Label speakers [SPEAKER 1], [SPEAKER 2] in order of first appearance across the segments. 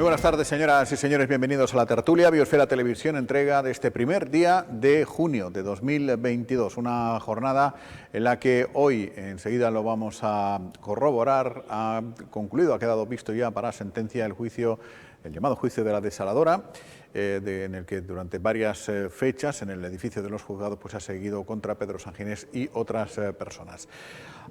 [SPEAKER 1] Muy buenas tardes, señoras y señores, bienvenidos a la tertulia. Biosfera Televisión entrega de este primer día de junio de 2022, una jornada en la que hoy, enseguida lo vamos a corroborar, ha concluido, ha quedado visto ya para sentencia el juicio, el llamado juicio de la desaladora, en el que durante varias fechas en el edificio de los juzgados pues ha seguido contra Pedro Sanginés y otras personas.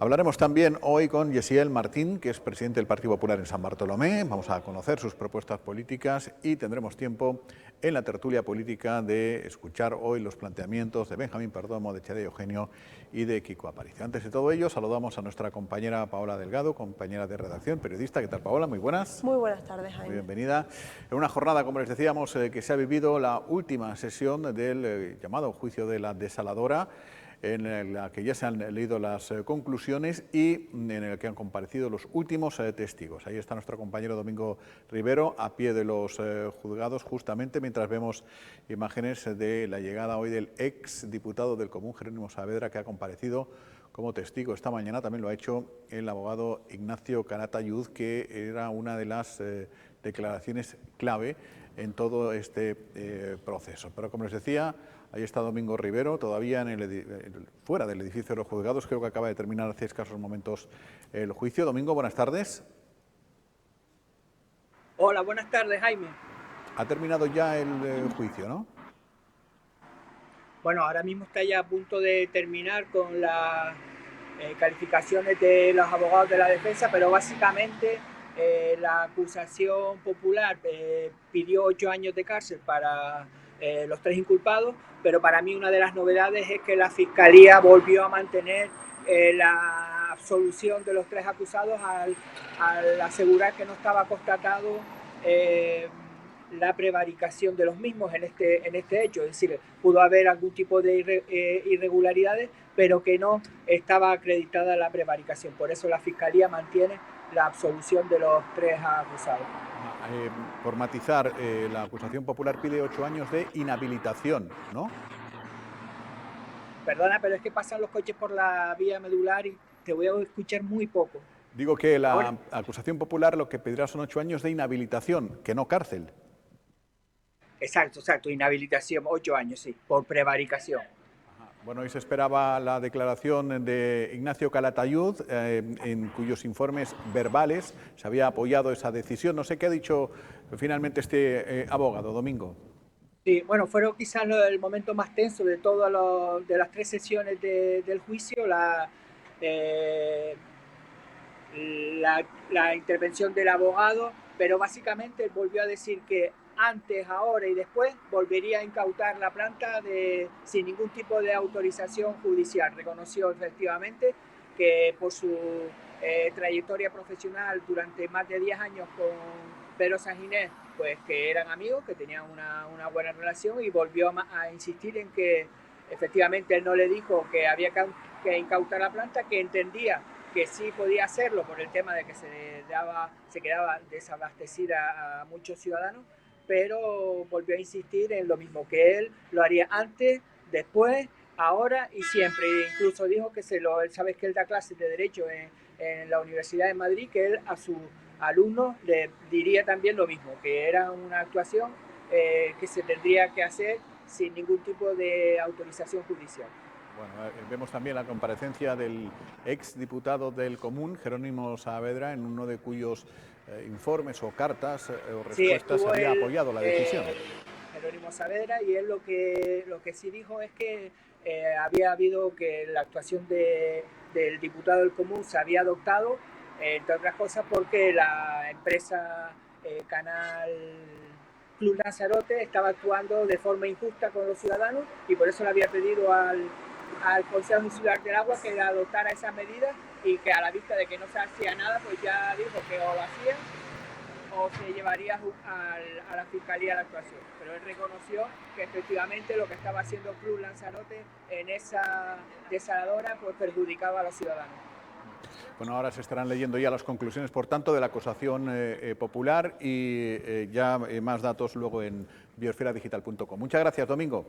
[SPEAKER 1] Hablaremos también hoy con Yesiel Martín, que es presidente del Partido Popular en San Bartolomé. Vamos a conocer sus propuestas políticas y tendremos tiempo en la tertulia política de escuchar hoy los planteamientos de Benjamín Perdomo, de Chade Eugenio y de Kiko Aparicio. Antes de todo ello, saludamos a nuestra compañera Paola Delgado, compañera de redacción, periodista. ¿Qué tal, Paola? Muy buenas.
[SPEAKER 2] Muy buenas tardes, Jaime.
[SPEAKER 1] Muy bienvenida. En una jornada, como les decíamos, que se ha vivido la última sesión del llamado juicio de la desaladora, en la que ya se han leído las conclusiones y en el que han comparecido los últimos testigos. Ahí está nuestro compañero Domingo Rivero a pie de los juzgados, justamente mientras vemos imágenes de la llegada hoy del ex diputado del Común, Jerónimo Saavedra, que ha comparecido como testigo. Esta mañana también lo ha hecho el abogado Ignacio Calatayud, que era una de las declaraciones clave en todo este proceso. Pero como les decía, ahí está Domingo Rivero, todavía fuera del edificio de los juzgados. Creo que acaba de terminar hace escasos momentos el juicio. Domingo, buenas tardes.
[SPEAKER 3] Hola, buenas tardes, Jaime.
[SPEAKER 1] Ha terminado ya el juicio, ¿no?
[SPEAKER 3] Bueno, ahora mismo está ya a punto de terminar con las calificaciones de los abogados de la defensa, pero básicamente la acusación popular pidió 8 años de cárcel para los 3 inculpados, pero para mí una de las novedades es que la Fiscalía volvió a mantener la absolución de los 3 acusados al asegurar que no estaba constatado la prevaricación de los mismos en este hecho. Es decir, pudo haber algún tipo de irregularidades, pero que no estaba acreditada la prevaricación. Por eso la Fiscalía mantiene la absolución de los 3 acusados.
[SPEAKER 1] Por matizar, la acusación popular pide 8 años de inhabilitación, ¿no?
[SPEAKER 3] Perdona, pero es que pasan los coches por la vía medular y te voy a escuchar muy poco.
[SPEAKER 1] Digo que la acusación popular lo que pedirá son 8 años de inhabilitación, que no cárcel.
[SPEAKER 3] Exacto, inhabilitación, 8 años, sí, por prevaricación.
[SPEAKER 1] Bueno, hoy se esperaba la declaración de Ignacio Calatayud, en cuyos informes verbales se había apoyado esa decisión. No sé qué ha dicho finalmente este abogado, Domingo.
[SPEAKER 3] Sí, bueno, fueron quizás el momento más tenso de todas de las 3 sesiones del juicio, la intervención del abogado, pero básicamente él volvió a decir que antes, ahora y después volvería a incautar la planta sin ningún tipo de autorización judicial. Reconoció efectivamente que por su trayectoria profesional durante más de 10 años con Pedro Sanginés, pues que eran amigos, que tenían una buena relación, y volvió a insistir en que efectivamente él no le dijo que había que incautar la planta, que entendía que sí podía hacerlo por el tema de que se quedaba desabastecida a muchos ciudadanos, pero volvió a insistir en lo mismo, que él lo haría antes, después, ahora y siempre. E incluso dijo que él sabe que él da clases de Derecho en la Universidad de Madrid, que él a sus alumnos le diría también lo mismo, que era una actuación que se tendría que hacer sin ningún tipo de autorización judicial.
[SPEAKER 1] Bueno, vemos también la comparecencia del ex diputado del Común, Jerónimo Saavedra, en uno de cuyos informes o cartas o respuestas se había apoyado la decisión.
[SPEAKER 3] Jerónimo Saavedra, y él lo que sí dijo es que había habido que la actuación del diputado del Común se había adoptado, entre otras cosas porque la empresa Canal Club Lanzarote estaba actuando de forma injusta con los ciudadanos, y por eso le había pedido al Consejo Insular del Agua que adoptara esas medidas, y que a la vista de que no se hacía nada, pues ya dijo que o lo hacía o se llevaría a la Fiscalía la actuación. Pero él reconoció que efectivamente lo que estaba haciendo Club Lanzarote en esa desaladora pues perjudicaba a los ciudadanos.
[SPEAKER 1] Bueno, ahora se estarán leyendo ya las conclusiones, por tanto, de la acusación popular, y ya más datos luego en biosferadigital.com. Muchas gracias, Domingo.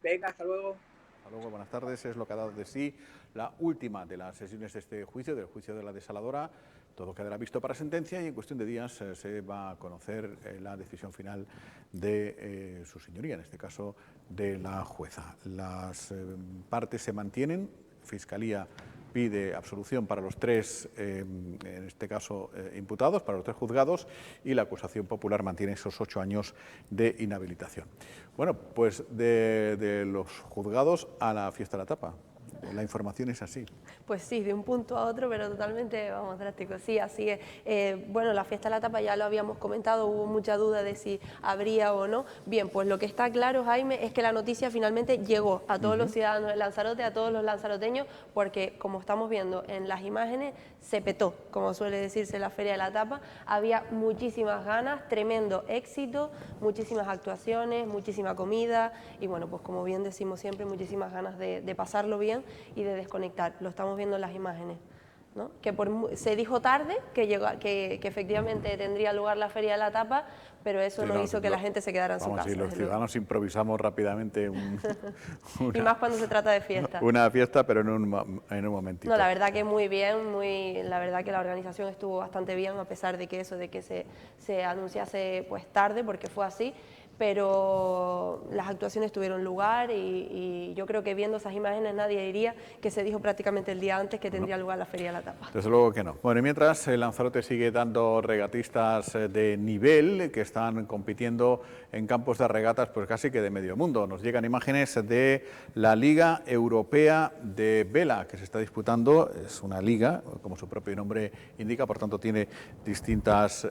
[SPEAKER 3] Venga, hasta luego.
[SPEAKER 1] Hasta luego. luego, buenas tardes. Es lo que ha dado de sí la última de las sesiones de este juicio, del juicio de la desaladora. Todo quedará visto para sentencia y en cuestión de días se va a conocer la decisión final de su señoría, en este caso de la jueza. Las partes se mantienen. Fiscalía pide absolución para los tres, en este caso, imputados, para los tres juzgados, y la acusación popular mantiene esos 8 años de inhabilitación. Bueno, pues de los juzgados a la fiesta de la tapa. La información es así.
[SPEAKER 2] Pues sí, de un punto a otro, pero totalmente, vamos, drástico. Sí, así es. Bueno, la fiesta de la tapa ya lo habíamos comentado, hubo mucha duda de si habría o no. Bien, pues lo que está claro, Jaime, es que la noticia finalmente llegó a todos los ciudadanos de Lanzarote, a todos los lanzaroteños, porque como estamos viendo en las imágenes, se petó, como suele decirse en la Feria de la Tapa. Había muchísimas ganas, tremendo éxito, muchísimas actuaciones, muchísima comida y bueno, pues como bien decimos siempre, muchísimas ganas de pasarlo bien y de desconectar. Lo estamos viendo en las imágenes, ¿no? Que se dijo tarde que efectivamente tendría lugar la Feria de la Tapa, pero eso sí, no hizo que la gente se quedara en su casa.
[SPEAKER 1] Sí, los ciudadanos improvisamos rápidamente
[SPEAKER 2] y más cuando se trata de fiesta.
[SPEAKER 1] Una fiesta, pero en un momentito.
[SPEAKER 2] No, la verdad que muy bien, la verdad que la organización estuvo bastante bien, a pesar de que eso, de que se anunciase pues tarde, porque fue así. Pero las actuaciones tuvieron lugar y yo creo que viendo esas imágenes nadie diría que se dijo prácticamente el día antes que tendría lugar la Feria de la Tapa.
[SPEAKER 1] Desde luego que no. Bueno, y mientras Lanzarote sigue dando regatistas de nivel que están compitiendo en campos de regatas pues casi que de medio mundo. Nos llegan imágenes de la Liga Europea de Vela que se está disputando. Es una liga, como su propio nombre indica, por tanto tiene distintas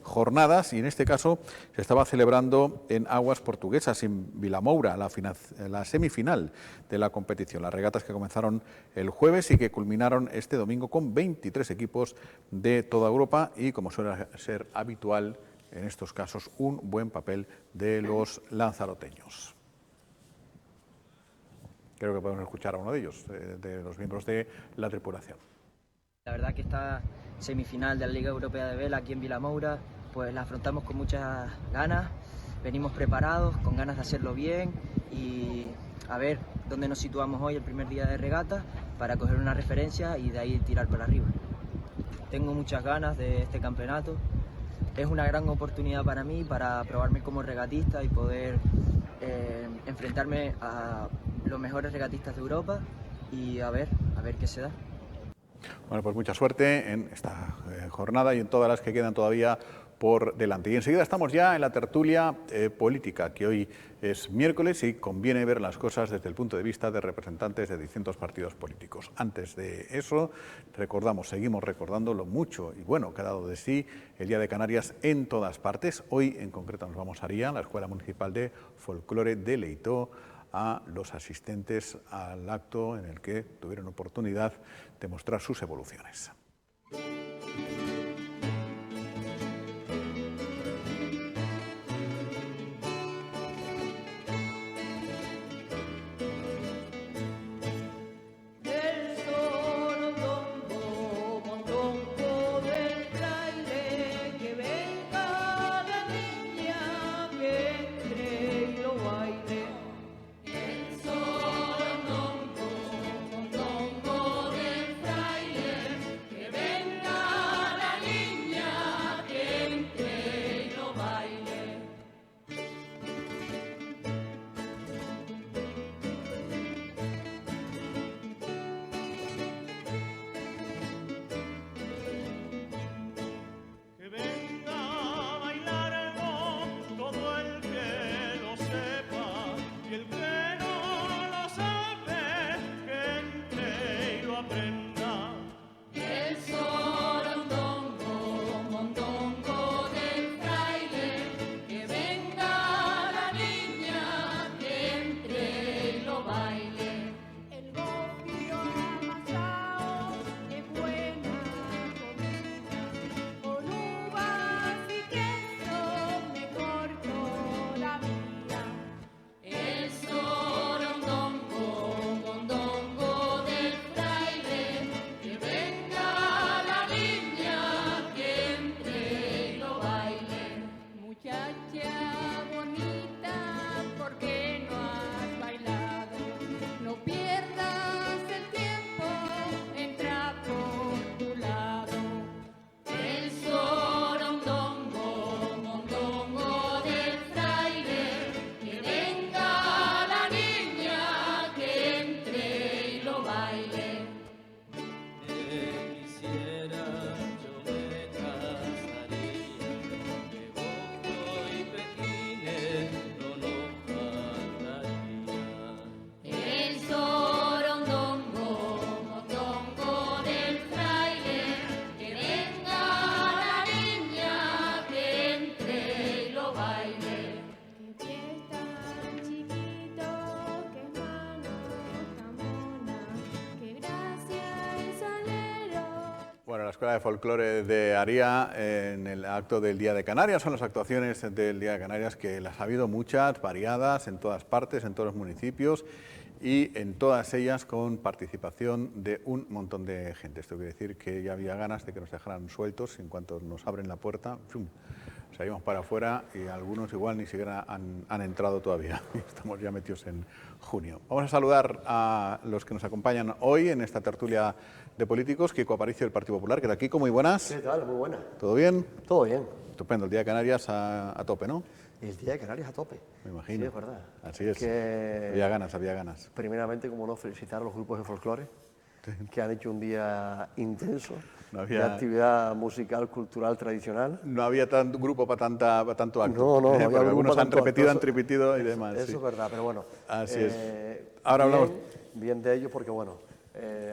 [SPEAKER 1] jornadas y en este caso se estaba celebrando en aguas portuguesas, en Vilamoura, la semifinal de la competición. Las regatas que comenzaron el jueves y que culminaron este domingo con 23 equipos de toda Europa y, como suele ser habitual en estos casos, un buen papel de los lanzaroteños. Creo que podemos escuchar a uno de ellos, de los miembros de la tripulación.
[SPEAKER 4] La verdad que esta semifinal de la Liga Europea de Vela aquí en Vilamoura, pues la afrontamos con muchas ganas, venimos preparados, con ganas de hacerlo bien y a ver dónde nos situamos hoy el primer día de regata para coger una referencia y de ahí tirar para arriba. Tengo muchas ganas de este campeonato, es una gran oportunidad para mí para probarme como regatista y poder enfrentarme a los mejores regatistas de Europa y a ver qué se da.
[SPEAKER 1] Bueno, pues mucha suerte en esta jornada y en todas las que quedan todavía por delante. Y enseguida estamos ya en la tertulia política, que hoy es miércoles y conviene ver las cosas desde el punto de vista de representantes de distintos partidos políticos. Antes de eso, seguimos recordando lo mucho y bueno que ha dado de sí el Día de Canarias en todas partes. Hoy en concreto nos vamos a Ría, la Escuela Municipal de Folclore deleitó a los asistentes al acto en el que tuvieron oportunidad de mostrar sus evoluciones. Escuela de Folclore de Aría en el acto del Día de Canarias. Son las actuaciones del Día de Canarias, que las ha habido muchas, variadas, en todas partes, en todos los municipios y en todas ellas con participación de un montón de gente. Esto quiere decir que ya había ganas de que nos dejaran sueltos. En cuanto nos abren la puerta, ¡fum!, salimos para afuera y algunos igual ni siquiera han entrado todavía. Estamos ya metidos en junio. Vamos a saludar a los que nos acompañan hoy en esta tertulia de políticos. Kiko Aparicio, del Partido Popular, que está aquí. Muy buenas.
[SPEAKER 5] ¿Qué tal? Muy buena.
[SPEAKER 1] ¿Todo bien?
[SPEAKER 5] Todo bien.
[SPEAKER 1] Estupendo. El Día de Canarias a tope, ¿no?
[SPEAKER 5] El Día de Canarias a tope.
[SPEAKER 1] Me imagino.
[SPEAKER 5] Sí, es verdad.
[SPEAKER 1] Así es.
[SPEAKER 5] Que,
[SPEAKER 1] había ganas, había ganas.
[SPEAKER 5] Primeramente, como no, felicitar a los grupos de folclore, que han hecho un día intenso de actividad musical, cultural, tradicional.
[SPEAKER 1] No había tanto grupo para tanto acto.
[SPEAKER 5] No, no,
[SPEAKER 1] porque algunos han repetido, han repetido y demás.
[SPEAKER 5] Eso
[SPEAKER 1] sí.
[SPEAKER 5] es verdad, pero bueno.
[SPEAKER 1] Así es. Ahora hablamos.
[SPEAKER 5] Bien de ellos porque, bueno,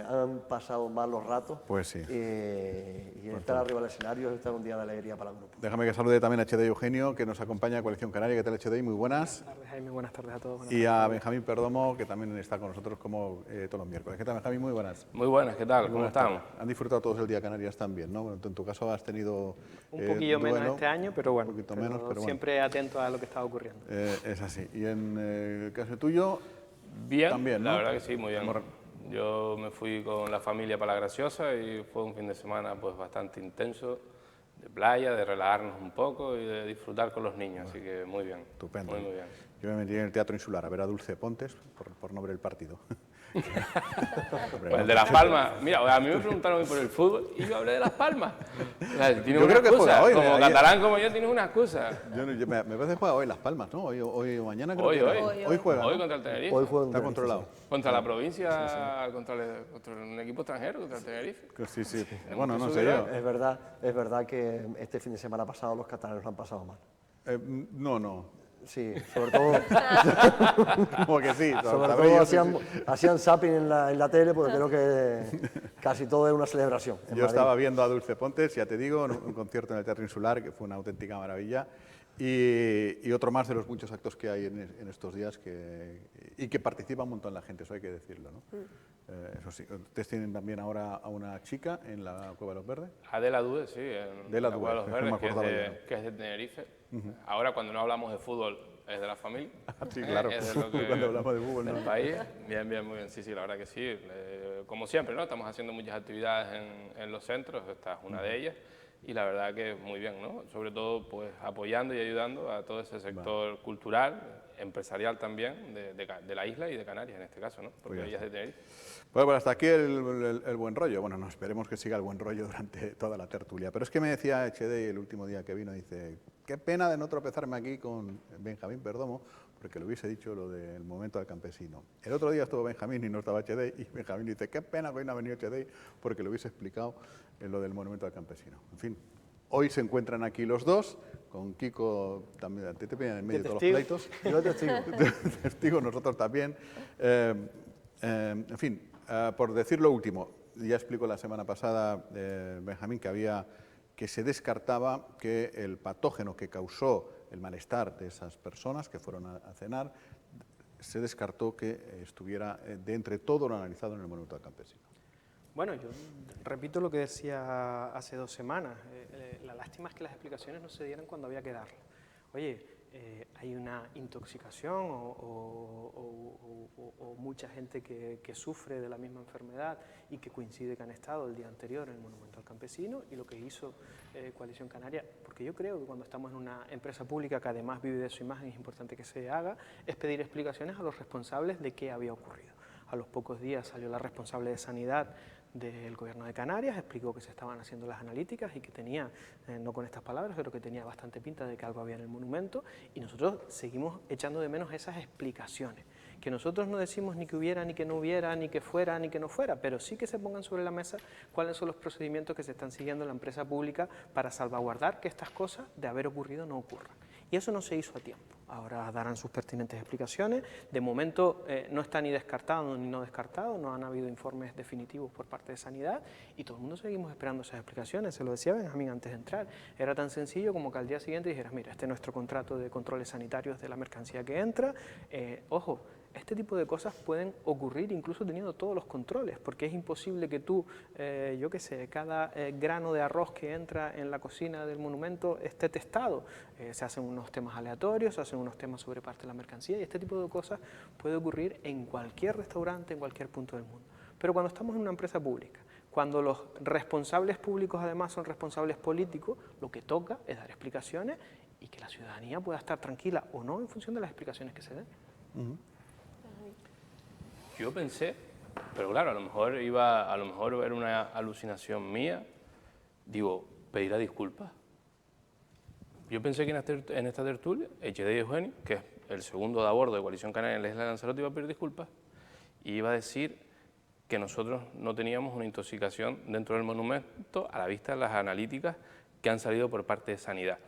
[SPEAKER 5] han pasado malos ratos.
[SPEAKER 1] Pues sí.
[SPEAKER 5] Y estar arriba del escenario es estar un día de alegría para el grupo.
[SPEAKER 1] Déjame que salude también a HDI Eugenio, que nos acompaña a Coalición Canaria. ¿Qué tal, HDI? Muy buenas.
[SPEAKER 6] Buenas tardes, Jaime. Buenas tardes a todos.
[SPEAKER 1] Y a Benjamín Perdomo, que también está con nosotros como todos los miércoles. ¿Qué tal, Benjamín? Muy buenas.
[SPEAKER 7] Muy buenas, ¿qué tal? ¿Cómo estamos?
[SPEAKER 1] Han disfrutado todos el Día de Canarias también, ¿no? Bueno, en tu caso has tenido
[SPEAKER 6] un poquillo
[SPEAKER 1] duelo,
[SPEAKER 6] menos este año, pero bueno,
[SPEAKER 1] un poquito menos, pero
[SPEAKER 6] siempre atento a lo que está ocurriendo.
[SPEAKER 1] Es así. Y en el caso tuyo,
[SPEAKER 7] bien,
[SPEAKER 1] también, ¿no?
[SPEAKER 7] La verdad que sí, muy bien. Yo me fui con la familia para La Graciosa y fue un fin de semana pues bastante intenso, de playa, de relajarnos un poco y de disfrutar con los niños, así que muy bien.
[SPEAKER 1] Estupendo.
[SPEAKER 7] Muy bien.
[SPEAKER 1] Yo me metí en el Teatro Insular a ver a Dulce Pontes por no ver el partido.
[SPEAKER 7] Pues el de Las Palmas, mira, a mí me preguntaron hoy por el fútbol y yo hablé de Las Palmas. Tienes
[SPEAKER 1] Yo
[SPEAKER 7] una
[SPEAKER 1] creo que
[SPEAKER 7] excusa,
[SPEAKER 1] juega hoy,
[SPEAKER 7] como
[SPEAKER 1] ayer.
[SPEAKER 7] catalán como yo tienes una excusa.
[SPEAKER 1] Me parece que juega hoy Las Palmas, ¿no? Hoy o mañana creo
[SPEAKER 7] Hoy,
[SPEAKER 1] que
[SPEAKER 7] hoy.
[SPEAKER 1] Hoy juega,
[SPEAKER 7] Hoy
[SPEAKER 1] ¿no?
[SPEAKER 7] contra el Tenerife.
[SPEAKER 5] Hoy juegan
[SPEAKER 1] Está controlado.
[SPEAKER 7] Contra la provincia, contra un equipo extranjero, contra el Tenerife.
[SPEAKER 1] Sí, sí. Bueno, no sé yo.
[SPEAKER 5] Es verdad que este fin de semana pasado los catalanes lo han pasado mal.
[SPEAKER 1] No.
[SPEAKER 5] Sí, sobre todo,
[SPEAKER 1] Como que sí.
[SPEAKER 5] sobre
[SPEAKER 1] ¿sabes?
[SPEAKER 5] todo
[SPEAKER 1] Yo sí,
[SPEAKER 5] hacían zapping en la tele porque creo que casi todo es una celebración. en
[SPEAKER 1] Yo
[SPEAKER 5] Madrid.
[SPEAKER 1] estaba viendo a Dulce Pontes, ya te digo, en un concierto en el Teatro Insular, que fue una auténtica maravilla, y otro más de los muchos actos que hay en estos días y que participa un montón la gente, eso hay que decirlo, ¿no? Eso sí. Ustedes tienen también ahora a una chica en la Cueva de los Verdes.
[SPEAKER 7] Adela Dude, sí, en
[SPEAKER 1] De la
[SPEAKER 7] la Cueva de los
[SPEAKER 1] Dude, es que
[SPEAKER 7] Verdes,
[SPEAKER 1] me acordaba
[SPEAKER 7] que es de Tenerife. Ahora, cuando no hablamos de fútbol, es de la familia.
[SPEAKER 1] Sí, claro.
[SPEAKER 7] Es de lo que,
[SPEAKER 1] Cuando hablamos de fútbol,
[SPEAKER 7] del
[SPEAKER 1] ¿no?
[SPEAKER 7] país. Bien, bien, muy bien. Sí, la verdad que sí. Como siempre, ¿no? Estamos haciendo muchas actividades en los centros, esta es una de ellas. Y la verdad que muy bien, ¿no? Sobre todo, pues, apoyando y ayudando a todo ese sector cultural, empresarial también, de la isla y de Canarias, en este caso, ¿no? Porque ella es de Tenerife.
[SPEAKER 1] Bueno, pues hasta aquí el buen rollo. Bueno, no, esperemos que siga el buen rollo durante toda la tertulia. Pero es que me decía HD el último día que vino, dice, qué pena de no tropezarme aquí con Benjamín Perdomo, porque le hubiese dicho lo del momento del campesino. El otro día estuvo Benjamín y no estaba HD, y Benjamín dice, qué pena que hoy no ha venido HD, porque le hubiese explicado lo del monumento al campesino. En fin, hoy se encuentran aquí los dos, con Kiko también, te pillan en medio de todos los pleitos.
[SPEAKER 5] Yo testigo.
[SPEAKER 1] Testigo, nosotros también. En fin, por decir lo último, ya explicó la semana pasada Benjamín que se descartaba que el patógeno que causó el malestar de esas personas que fueron a cenar, se descartó que estuviera de entre todo lo analizado en el monumento al campesino.
[SPEAKER 6] Bueno, yo repito lo que decía hace 2 semanas. La lástima es que las explicaciones no se dieran cuando había que darlas. Oye, hay una intoxicación o mucha gente que sufre de la misma enfermedad y que coincide que han estado el día anterior en el Monumento al Campesino, y lo que hizo Coalición Canaria, porque yo creo que cuando estamos en una empresa pública que además vive de su imagen, es importante que se haga, es pedir explicaciones a los responsables de qué había ocurrido. A los pocos días salió la responsable de Sanidad del Gobierno de Canarias, explicó que se estaban haciendo las analíticas y que tenía, no con estas palabras, pero que tenía bastante pinta de que algo había en el monumento, y nosotros seguimos echando de menos esas explicaciones, que nosotros no decimos ni que hubiera, ni que no hubiera, ni que fuera, ni que no fuera, pero sí que se pongan sobre la mesa cuáles son los procedimientos que se están siguiendo en la empresa pública para salvaguardar que estas cosas, de haber ocurrido, no ocurran. Y eso no se hizo a tiempo. Ahora darán sus pertinentes explicaciones. De momento no está ni descartado ni no descartado, no han habido informes definitivos por parte de Sanidad y todo el mundo seguimos esperando esas explicaciones. Se lo decía Benjamín antes de entrar. Era tan sencillo como que al día siguiente dijeras, mira, este es nuestro contrato de controles sanitarios de la mercancía que entra. Ojo, Este tipo de cosas pueden ocurrir incluso teniendo todos los controles, porque es imposible que tú, yo qué sé, cada grano de arroz que entra en la cocina del monumento esté testado. Se hacen unos temas aleatorios, se hacen unos temas sobre parte de la mercancía, y este tipo de cosas puede ocurrir en cualquier restaurante, en cualquier punto del mundo. Pero cuando estamos en una empresa pública, cuando los responsables públicos además son responsables políticos, lo que toca es dar explicaciones y que la ciudadanía pueda estar tranquila o no en función de las explicaciones que se den.
[SPEAKER 7] Yo pensé, pero claro, a lo mejor era una alucinación mía, digo, pedirá disculpas. Yo pensé que en esta tertulia, Echede y Eugenio, que es el segundo de a bordo de Coalición Canaria en la isla de Lanzarote, iba a pedir disculpas y iba a decir que nosotros no teníamos una intoxicación dentro del monumento a la vista de las analíticas que han salido por parte de Sanidad.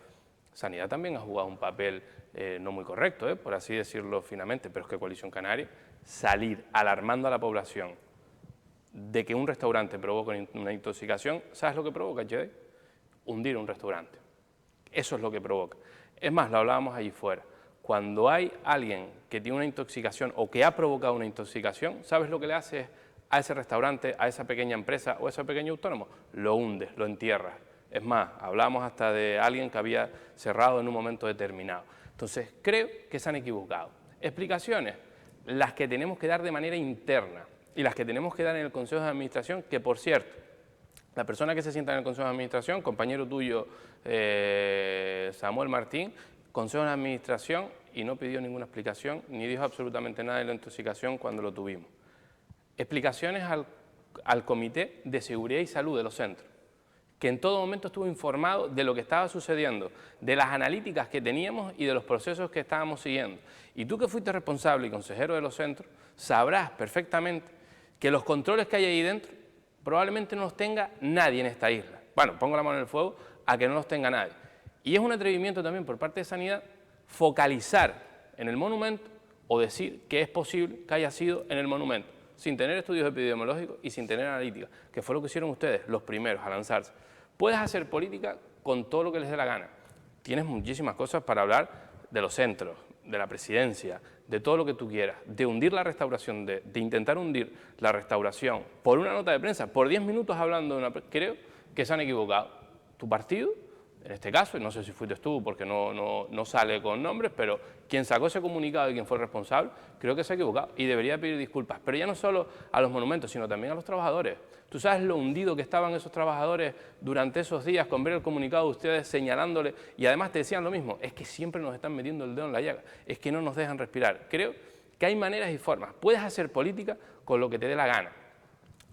[SPEAKER 7] Sanidad también ha jugado un papel no muy correcto, por así decirlo finamente, pero es que Coalición Canaria, salir alarmando a la población de que un restaurante provoca una intoxicación, ¿sabes lo que provoca, Jedi? Hundir un restaurante. Eso es lo que provoca. Es más, lo hablábamos allí fuera. Cuando hay alguien que tiene una intoxicación o que ha provocado una intoxicación, ¿sabes lo que le hace a ese restaurante, a esa pequeña empresa o a ese pequeño autónomo? Lo hundes, lo entierras. Es más, hablamos hasta de alguien que había cerrado en un momento determinado. Entonces, creo que se han equivocado. Explicaciones, las que tenemos que dar de manera interna y las que tenemos que dar en el Consejo de Administración, que por cierto, la persona que se sienta en el Consejo de Administración, compañero tuyo Samuel Martín, Consejo de Administración, y no pidió ninguna explicación, ni dijo absolutamente nada de la intoxicación cuando lo tuvimos. Explicaciones al Comité de Seguridad y Salud de los centros, que en todo momento estuvo informado de lo que estaba sucediendo, de las analíticas que teníamos y de los procesos que estábamos siguiendo. Y tú que fuiste responsable y consejero de los centros, sabrás perfectamente que los controles que hay ahí dentro probablemente no los tenga nadie en esta isla. Bueno, pongo la mano en el fuego a que no los tenga nadie. Y es un atrevimiento también por parte de Sanidad focalizar en el monumento o decir que es posible que haya sido en el monumento, sin tener estudios epidemiológicos y sin tener analítica, que fue lo que hicieron ustedes, los primeros a lanzarse. Puedes hacer política con todo lo que les dé la gana. Tienes muchísimas cosas para hablar de los centros, de la presidencia, de todo lo que tú quieras, de hundir la restauración, de intentar hundir la restauración por una nota de prensa, por 10 minutos hablando de una... Creo que se han equivocado. Tu partido, en este caso, y no sé si fuiste tú porque no sale con nombres, pero quien sacó ese comunicado y quien fue responsable, creo que se ha equivocado y debería pedir disculpas. Pero ya no solo a los monumentos, sino también a los trabajadores. Tú sabes lo hundido que estaban esos trabajadores durante esos días con ver el comunicado de ustedes señalándole, y además te decían lo mismo, es que siempre nos están metiendo el dedo en la llaga, es que no nos dejan respirar. Creo que hay maneras y formas. Puedes hacer política con lo que te dé la gana,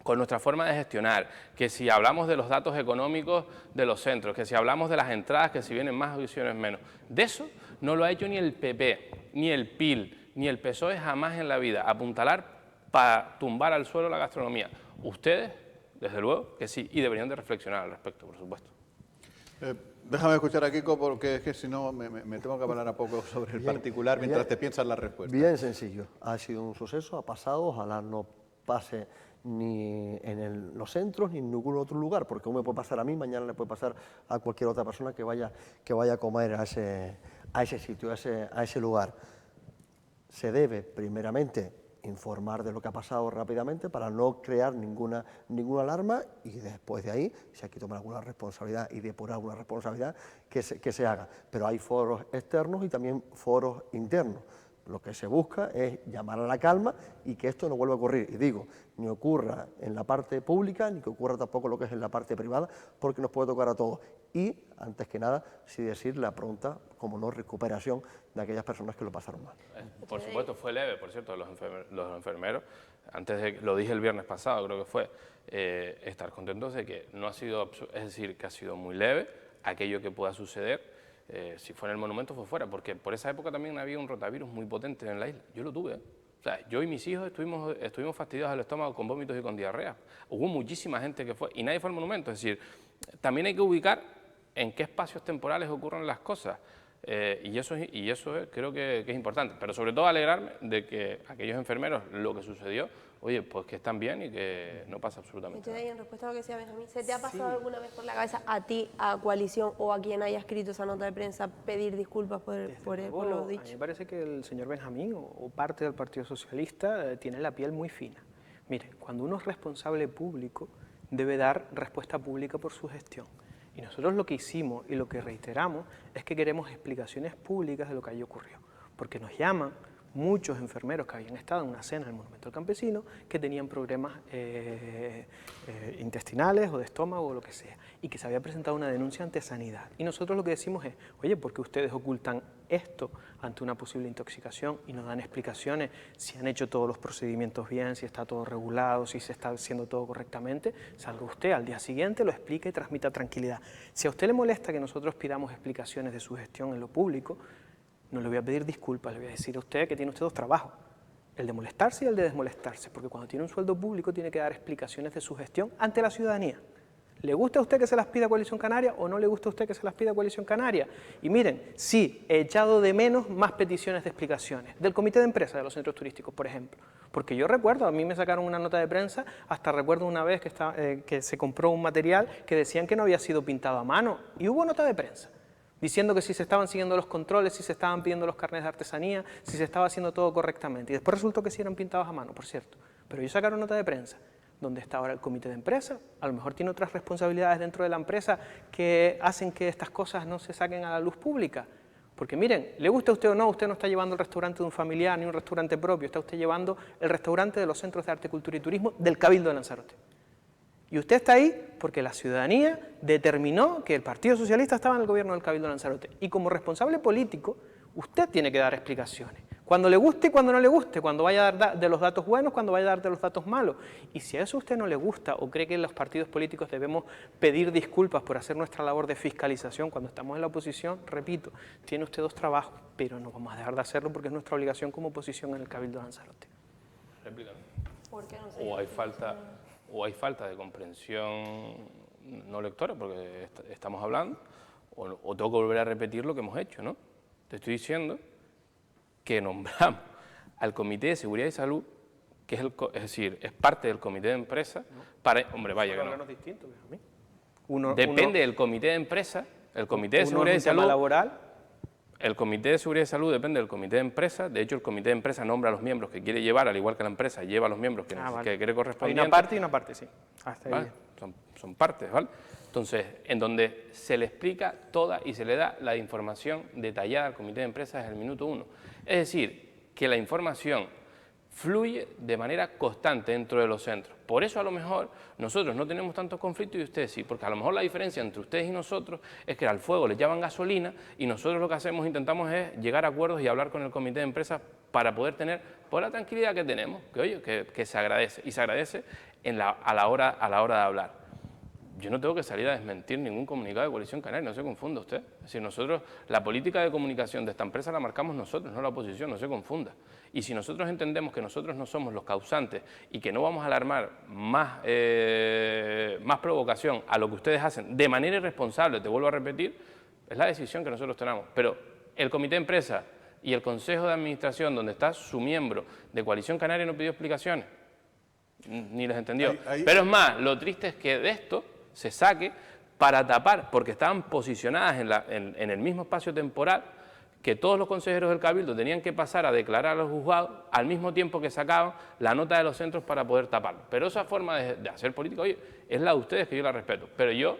[SPEAKER 7] con nuestra forma de gestionar, que si hablamos de los datos económicos de los centros, que si hablamos de las entradas, que si vienen más o si vienen menos. De eso no lo ha hecho ni el PP, ni el PIL, ni el PSOE jamás en la vida, apuntalar para tumbar al suelo la gastronomía. Ustedes, desde luego, que sí, y deberían de reflexionar al respecto, por supuesto.
[SPEAKER 1] Déjame escuchar a Kiko, porque es que si no me tengo que hablar un poco sobre el particular mientras te piensas la respuesta.
[SPEAKER 5] Bien sencillo, ha sido un suceso, ha pasado, ojalá no pase ni en los centros ni en ningún otro lugar, porque hoy me puede pasar a mí, mañana le puede pasar a cualquier otra persona que vaya a comer a ese sitio, a ese lugar. Se debe, primeramente, informar de lo que ha pasado rápidamente para no crear ninguna alarma, y después de ahí, si hay que tomar alguna responsabilidad y depurar alguna responsabilidad, que se haga. Pero hay foros externos y también foros internos. Lo que se busca es llamar a la calma y que esto no vuelva a ocurrir. Y digo, ni ocurra en la parte pública, ni que ocurra tampoco lo que es en la parte privada, porque nos puede tocar a todos. Y, antes que nada, sí decir la pronta, como no, recuperación de aquellas personas que lo pasaron mal.
[SPEAKER 7] Por supuesto, fue leve, por cierto, los enfermeros, lo dije el viernes pasado, creo que fue, estar contentos de que no ha sido, es decir, que ha sido muy leve aquello que pueda suceder. Si fue en el monumento, fue fuera, porque por esa época también había un rotavirus muy potente en la isla. Yo lo tuve, O sea, yo y mis hijos estuvimos fastidiados del estómago con vómitos y con diarrea. Hubo muchísima gente que fue, y nadie fue al monumento. Es decir, también hay que ubicar en qué espacios temporales ocurren las cosas. Y eso creo que es importante, pero sobre todo alegrarme de que aquellos enfermeros, lo que sucedió, oye, pues que están bien y que no pasa absolutamente nada.
[SPEAKER 2] En respuesta a lo que decía Benjamín, ¿se te ha pasado alguna vez por la cabeza a ti, a Coalición o a quien haya escrito esa nota de prensa pedir disculpas por lo dicho?
[SPEAKER 6] A mí me parece que el señor Benjamín o parte del Partido Socialista tiene la piel muy fina. Mire, cuando uno es responsable público, debe dar respuesta pública por su gestión. Y nosotros lo que hicimos y lo que reiteramos es que queremos explicaciones públicas de lo que allí ocurrió. Porque nos llaman muchos enfermeros que habían estado en una cena en el Monumento al Campesino que tenían problemas intestinales o de estómago o lo que sea, y que se había presentado una denuncia ante Sanidad. Y nosotros lo que decimos es, oye, ¿por qué ustedes ocultan esto ante una posible intoxicación y nos dan explicaciones si han hecho todos los procedimientos bien, si está todo regulado, si se está haciendo todo correctamente? Salga usted al día siguiente, lo explica y transmita tranquilidad. Si a usted le molesta que nosotros pidamos explicaciones de su gestión en lo público, no le voy a pedir disculpas, le voy a decir a usted que tiene usted dos trabajos, el de molestarse y el de desmolestarse, porque cuando tiene un sueldo público tiene que dar explicaciones de su gestión ante la ciudadanía. ¿Le gusta a usted que se las pida Coalición Canaria o no le gusta a usted que se las pida Coalición Canaria? Y miren, sí, he echado de menos más peticiones de explicaciones, del comité de empresa de los centros turísticos, por ejemplo. Porque yo recuerdo, a mí me sacaron una nota de prensa, hasta recuerdo una vez que se compró un material que decían que no había sido pintado a mano, y hubo nota de prensa diciendo que si se estaban siguiendo los controles, si se estaban pidiendo los carnets de artesanía, si se estaba haciendo todo correctamente. Y después resultó que sí eran pintados a mano, por cierto. Pero ellos sacaron nota de prensa. ¿Dónde está ahora el comité de empresa? A lo mejor tiene otras responsabilidades dentro de la empresa que hacen que estas cosas no se saquen a la luz pública. Porque miren, le guste a usted o no, usted no está llevando el restaurante de un familiar ni un restaurante propio, está usted llevando el restaurante de los centros de arte, cultura y turismo del Cabildo de Lanzarote. Y usted está ahí porque la ciudadanía determinó que el Partido Socialista estaba en el gobierno del Cabildo de Lanzarote. Y como responsable político, usted tiene que dar explicaciones. Cuando le guste y cuando no le guste, cuando vaya a dar de los datos buenos, cuando vaya a dar de los datos malos. Y si a eso a usted no le gusta o cree que los partidos políticos debemos pedir disculpas por hacer nuestra labor de fiscalización cuando estamos en la oposición, repito, tiene usted dos trabajos, pero no vamos a dejar de hacerlo porque es nuestra obligación como oposición en el Cabildo de Lanzarote.
[SPEAKER 7] Réplica.
[SPEAKER 2] ¿Por qué no se
[SPEAKER 7] O hay falta de comprensión no lectora, porque estamos hablando, o tengo que volver a repetir lo que hemos hecho, ¿no? Te estoy diciendo que nombramos al Comité de Seguridad y Salud, que es parte del Comité de Empresa, para... Hombre, vaya que no.
[SPEAKER 6] Distintos,
[SPEAKER 7] Depende del Comité de Empresa, el Comité de Seguridad y Salud...
[SPEAKER 6] laboral.
[SPEAKER 7] El Comité de Seguridad y Salud depende del Comité de Empresa. De hecho, el Comité de Empresa nombra a los miembros que quiere llevar, al igual que la empresa lleva a los miembros que quiere correspondiente.
[SPEAKER 6] Hay una parte y una parte, sí. Hasta ahí.
[SPEAKER 7] ¿Vale? Son partes, ¿vale? Entonces, en donde se le explica toda y se le da la información detallada al Comité de Empresa desde el minuto 1. Es decir, que la información fluye de manera constante dentro de los centros. Por eso a lo mejor nosotros no tenemos tantos conflictos y ustedes sí, porque a lo mejor la diferencia entre ustedes y nosotros es que al fuego les llaman gasolina y nosotros lo que hacemos, intentamos es llegar a acuerdos y hablar con el comité de empresas para poder tener la tranquilidad que tenemos, que oye, que se agradece, y se agradece a la hora de hablar. Yo no tengo que salir a desmentir ningún comunicado de Coalición Canaria, no se confunda usted. Es decir, nosotros, la política de comunicación de esta empresa la marcamos nosotros, no la oposición, no se confunda. Y si nosotros entendemos que nosotros no somos los causantes y que no vamos a alarmar más provocación a lo que ustedes hacen de manera irresponsable, te vuelvo a repetir, es la decisión que nosotros tenemos. Pero el comité de empresa y el consejo de administración, donde está su miembro de Coalición Canaria, no pidió explicaciones, ni les entendió. Pero es más, lo triste es que de esto se saque para tapar, porque estaban posicionadas en el mismo espacio temporal, que todos los consejeros del Cabildo tenían que pasar a declarar a los juzgados al mismo tiempo que sacaban la nota de los centros para poder taparlo. Pero esa forma de hacer política, oye, es la de ustedes, que yo la respeto. Pero yo,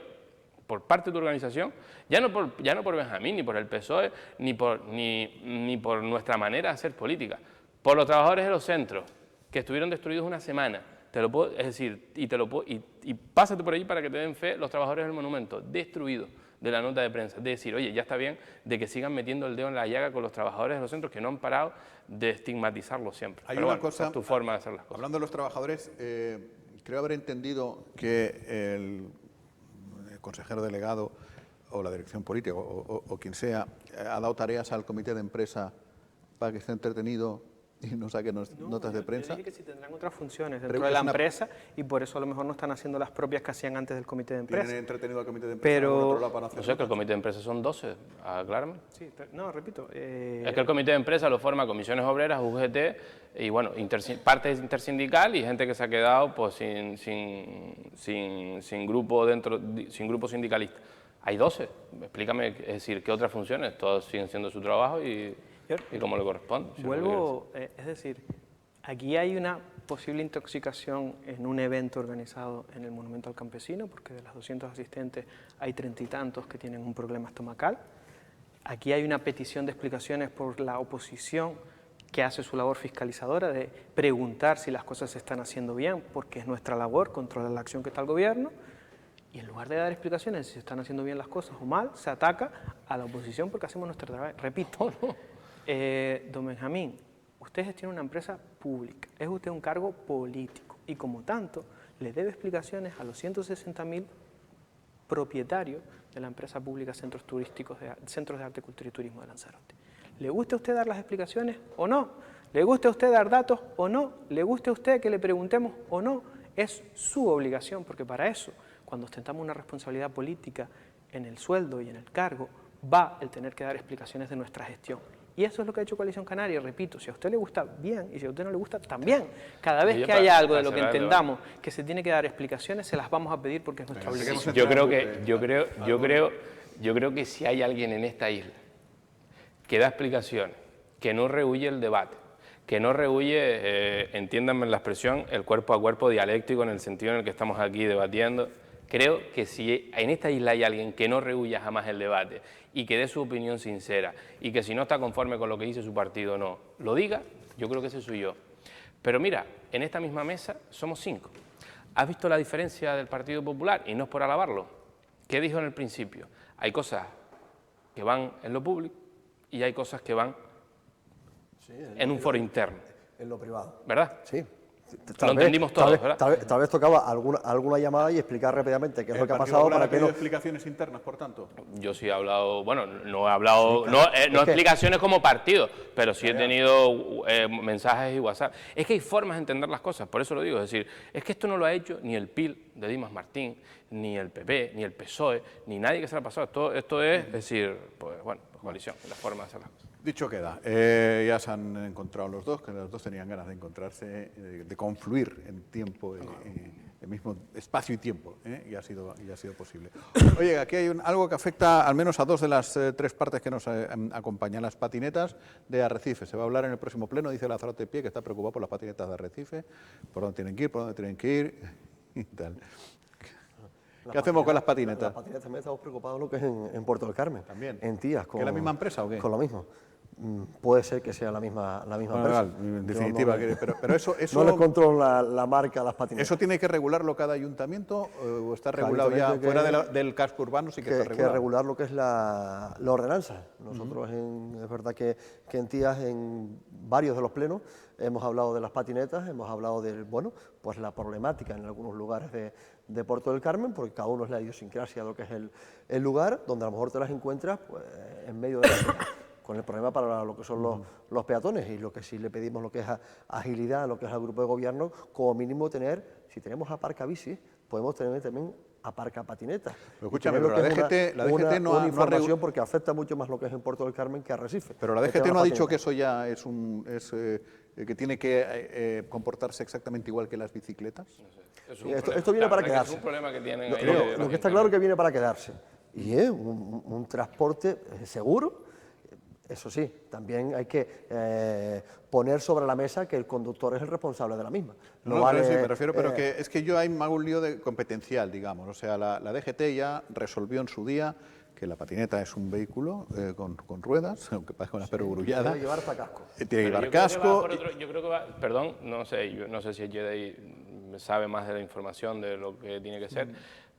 [SPEAKER 7] por parte de tu organización, ya no por Benjamín, ni por el PSOE, ni por nuestra manera de hacer política, por los trabajadores de los centros, que estuvieron destruidos una semana. Te lo puedo, es decir, y pásate por allí para que te den fe los trabajadores del monumento, destruidos de la nota de prensa. De decir, oye, ya está bien de que sigan metiendo el dedo en la llaga con los trabajadores de los centros, que no han parado de estigmatizarlos siempre.
[SPEAKER 1] Hay
[SPEAKER 7] pero
[SPEAKER 1] una
[SPEAKER 7] bueno,
[SPEAKER 1] cosa,
[SPEAKER 7] es tu forma de hacer las cosas.
[SPEAKER 1] Hablando de los trabajadores, creo haber entendido que el consejero delegado o la dirección política o quien sea ha dado tareas al comité de empresa para que esté entretenido y no saquen notas de prensa.
[SPEAKER 6] Yo dije que sí tendrán otras funciones
[SPEAKER 1] Pero
[SPEAKER 6] dentro de la
[SPEAKER 1] es una-
[SPEAKER 6] empresa y por eso a lo mejor no están haciendo las propias que hacían antes del comité de empresa.
[SPEAKER 1] Tienen entretenido al comité de empresa.
[SPEAKER 6] Pero-
[SPEAKER 1] por otro lado, para hacer
[SPEAKER 7] No sé, que el
[SPEAKER 1] notas.
[SPEAKER 7] comité de empresa son 12, aclárame.
[SPEAKER 6] Sí, no, repito.
[SPEAKER 7] Es que el comité de empresa lo forma comisiones obreras, UGT y bueno, parte intersindical y gente que se ha quedado pues sin grupo sin grupo sindicalista. Hay 12, explícame, es decir, qué otras funciones, todos siguen siendo su trabajo y como le corresponde. si es lo que
[SPEAKER 6] Vuelvo, es decir, aquí hay una posible intoxicación en un evento organizado en el Monumento al Campesino, porque de los 200 asistentes hay 30 y tantos que tienen un problema estomacal. Aquí hay una petición de explicaciones por la oposición que hace su labor fiscalizadora de preguntar si las cosas se están haciendo bien, porque es nuestra labor controlar la acción que está el gobierno, y en lugar de dar explicaciones si se están haciendo bien las cosas o mal, se ataca a la oposición porque hacemos nuestro trabajo. Repito, don Benjamín, usted gestiona una empresa pública, es usted un cargo político y como tanto le debe explicaciones a los 160.000 propietarios de la empresa pública Centros de Arte, Cultura y Turismo de Lanzarote. ¿Le gusta a usted dar las explicaciones o no? ¿Le gusta a usted dar datos o no? ¿Le gusta a usted que le preguntemos o no? Es su obligación, porque para eso, cuando ostentamos una responsabilidad política en el sueldo y en el cargo, va el tener que dar explicaciones de nuestra gestión. Y eso es lo que ha hecho Coalición Canaria. Y repito, si a usted le gusta, bien, y si a usted no le gusta, también. Cada vez que haya algo de lo que entendamos que se tiene que dar explicaciones, se las vamos a pedir porque es nuestra obligación.
[SPEAKER 7] Yo creo que si hay alguien en esta isla que da explicaciones, que no rehúye el debate, que no rehúye, entiéndanme la expresión, el cuerpo a cuerpo dialéctico en el sentido en el que estamos aquí debatiendo. Creo que si en esta isla hay alguien que no rehúya jamás el debate y que dé su opinión sincera y que si no está conforme con lo que dice su partido no lo diga, yo creo que ese soy yo. Pero mira, en esta misma mesa somos 5. ¿Has visto la diferencia del Partido Popular? Y no es por alabarlo. ¿Qué dijo en el principio? Hay cosas que van en lo público y hay cosas que van en un foro interno.
[SPEAKER 5] En lo privado.
[SPEAKER 7] ¿Verdad?
[SPEAKER 5] Sí.
[SPEAKER 7] Lo entendimos todos, ¿verdad?
[SPEAKER 5] Tal vez tocaba alguna llamada y explicar rápidamente qué es lo que ha pasado para que no...
[SPEAKER 1] explicaciones internas, por tanto.
[SPEAKER 7] Yo sí he hablado, bueno, no he hablado, no explicaciones como partido, pero sí he tenido mensajes y WhatsApp. Es que hay formas de entender las cosas, por eso lo digo, es decir, es que esto no lo ha hecho ni el PIL de Dimas Martín, ni el PP, ni el PSOE, ni nadie que se lo ha pasado. Esto es decir, pues bueno, coalición, la forma de hacer las cosas.
[SPEAKER 1] Dicho queda, ya se han encontrado los dos, que los dos tenían ganas de encontrarse, de confluir en tiempo, el mismo espacio y tiempo, y ha sido posible. Oye, aquí hay algo que afecta al menos a 2 de las 3 partes que nos acompañan, las patinetas de Arrecife. Se va a hablar en el próximo pleno, dice Lanzarote Pie, que está preocupado por las patinetas de Arrecife, por dónde tienen que ir, y tal. ¿Qué hacemos con las patinetas?
[SPEAKER 5] Las patinetas también estamos preocupados lo que es en Puerto del Carmen.
[SPEAKER 1] También.
[SPEAKER 5] En Tías.
[SPEAKER 1] ¿Que es la misma empresa o qué?
[SPEAKER 5] Con lo mismo. Puede ser que sea la misma empresa.
[SPEAKER 1] En definitiva, pero eso
[SPEAKER 5] no les controlo la marca a las patinetas.
[SPEAKER 1] ¿Eso tiene que regularlo cada ayuntamiento o está regulado ya fuera del casco urbano? Sí que está regulado.
[SPEAKER 5] Que regular lo que es la ordenanza. Nosotros, es verdad que en Tías, en varios de los plenos, hemos hablado de las patinetas, hemos hablado de pues la problemática en algunos lugares de Puerto del Carmen, porque cada uno es la idiosincrasia de lo que es el lugar, donde a lo mejor te las encuentras pues, en medio de la ciudad, con el problema para lo que son los peatones, y lo que sí le pedimos lo que es agilidad, lo que es al grupo de gobierno, como mínimo tener, si tenemos aparca bici, podemos tener también aparca patinetas.
[SPEAKER 1] Pero escúchame, pero la DGT no ha
[SPEAKER 5] información porque afecta mucho más lo que es en Puerto del Carmen que Arrecife.
[SPEAKER 1] Pero la DGT no ha dicho que eso ya es que tiene que comportarse exactamente igual que las bicicletas.
[SPEAKER 7] No sé.
[SPEAKER 5] Esto viene para quedarse.
[SPEAKER 7] Es un problema que tienen
[SPEAKER 5] Lo que está claro que viene para quedarse. Y es un transporte seguro. Eso sí, también hay que poner sobre la mesa que el conductor es el responsable de la misma.
[SPEAKER 1] No vale, sí, me refiero, pero es que yo ahí me hago un lío competencial, digamos. O sea, la DGT ya resolvió en su día que la patineta es un vehículo con ruedas, aunque parezca una perogrullada.
[SPEAKER 5] Tiene que llevar hasta casco.
[SPEAKER 1] Tiene que llevar casco.
[SPEAKER 7] Yo creo que va, perdón, no sé si Jedi sabe más de la información de lo que tiene que ser,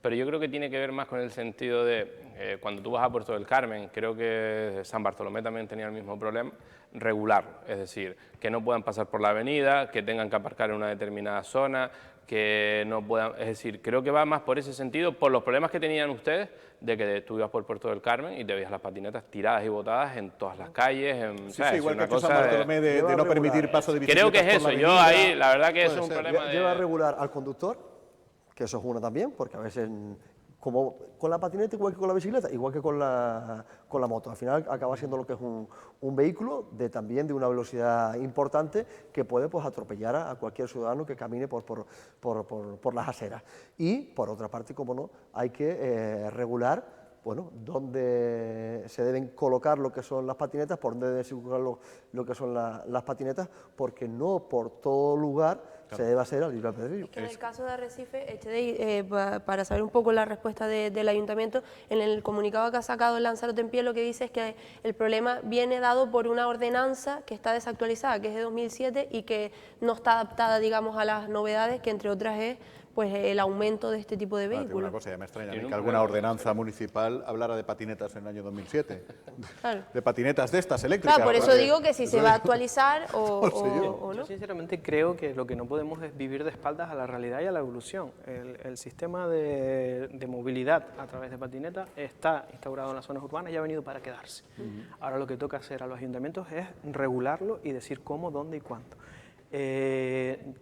[SPEAKER 7] pero yo creo que tiene que ver más con el sentido de, cuando tú vas a Puerto del Carmen, creo que San Bartolomé también tenía el mismo problema, regular, es decir, que no puedan pasar por la avenida, que tengan que aparcar en una determinada zona, que no puedan, es decir, creo que va más por ese sentido, por los problemas que tenían ustedes, de que tú ibas por Puerto del Carmen y te veías las patinetas tiradas y botadas en todas las calles,
[SPEAKER 1] Sí, igual que aquí en San Bartolomé de no permitir paso de bicicletas.
[SPEAKER 7] Creo que es
[SPEAKER 1] por
[SPEAKER 7] eso,
[SPEAKER 1] la
[SPEAKER 7] yo
[SPEAKER 1] avenida.
[SPEAKER 7] ahí, la verdad que es un problema
[SPEAKER 5] Lleva a
[SPEAKER 7] de...
[SPEAKER 5] regular al conductor, que eso es uno también, porque a veces, como con la patineta, igual que con la bicicleta, igual que con la moto, al final acaba siendo lo que es un vehículo también de una velocidad importante que puede pues, atropellar a cualquier ciudadano que camine por las aceras. Y, por otra parte, como no, hay que regular bueno, dónde se deben colocar lo que son las patinetas, por dónde deben circular lo que son las patinetas, porque no por todo lugar se debe hacer al libre albedrío.
[SPEAKER 2] En el caso de Arrecife, para saber un poco la respuesta del ayuntamiento, en el comunicado que ha sacado Lanzarote en Pie lo que dice es que el problema viene dado por una ordenanza que está desactualizada, que es de 2007 y que no está adaptada, digamos, a las novedades, que entre otras es pues el aumento de este tipo de vehículos.
[SPEAKER 1] Una cosa, ya me extraña a mí que alguna ordenanza municipal hablara de patinetas en el año 2007.
[SPEAKER 2] Claro.
[SPEAKER 1] De patinetas de estas eléctricas.
[SPEAKER 2] Claro, por eso digo que si se va a actualizar o
[SPEAKER 6] Yo
[SPEAKER 2] no.
[SPEAKER 6] sinceramente creo que lo que no podemos es vivir de espaldas a la realidad y a la evolución. El sistema de movilidad a través de patinetas está instaurado en las zonas urbanas y ha venido para quedarse. Ahora lo que toca hacer a los ayuntamientos es regularlo y decir cómo, dónde y cuánto.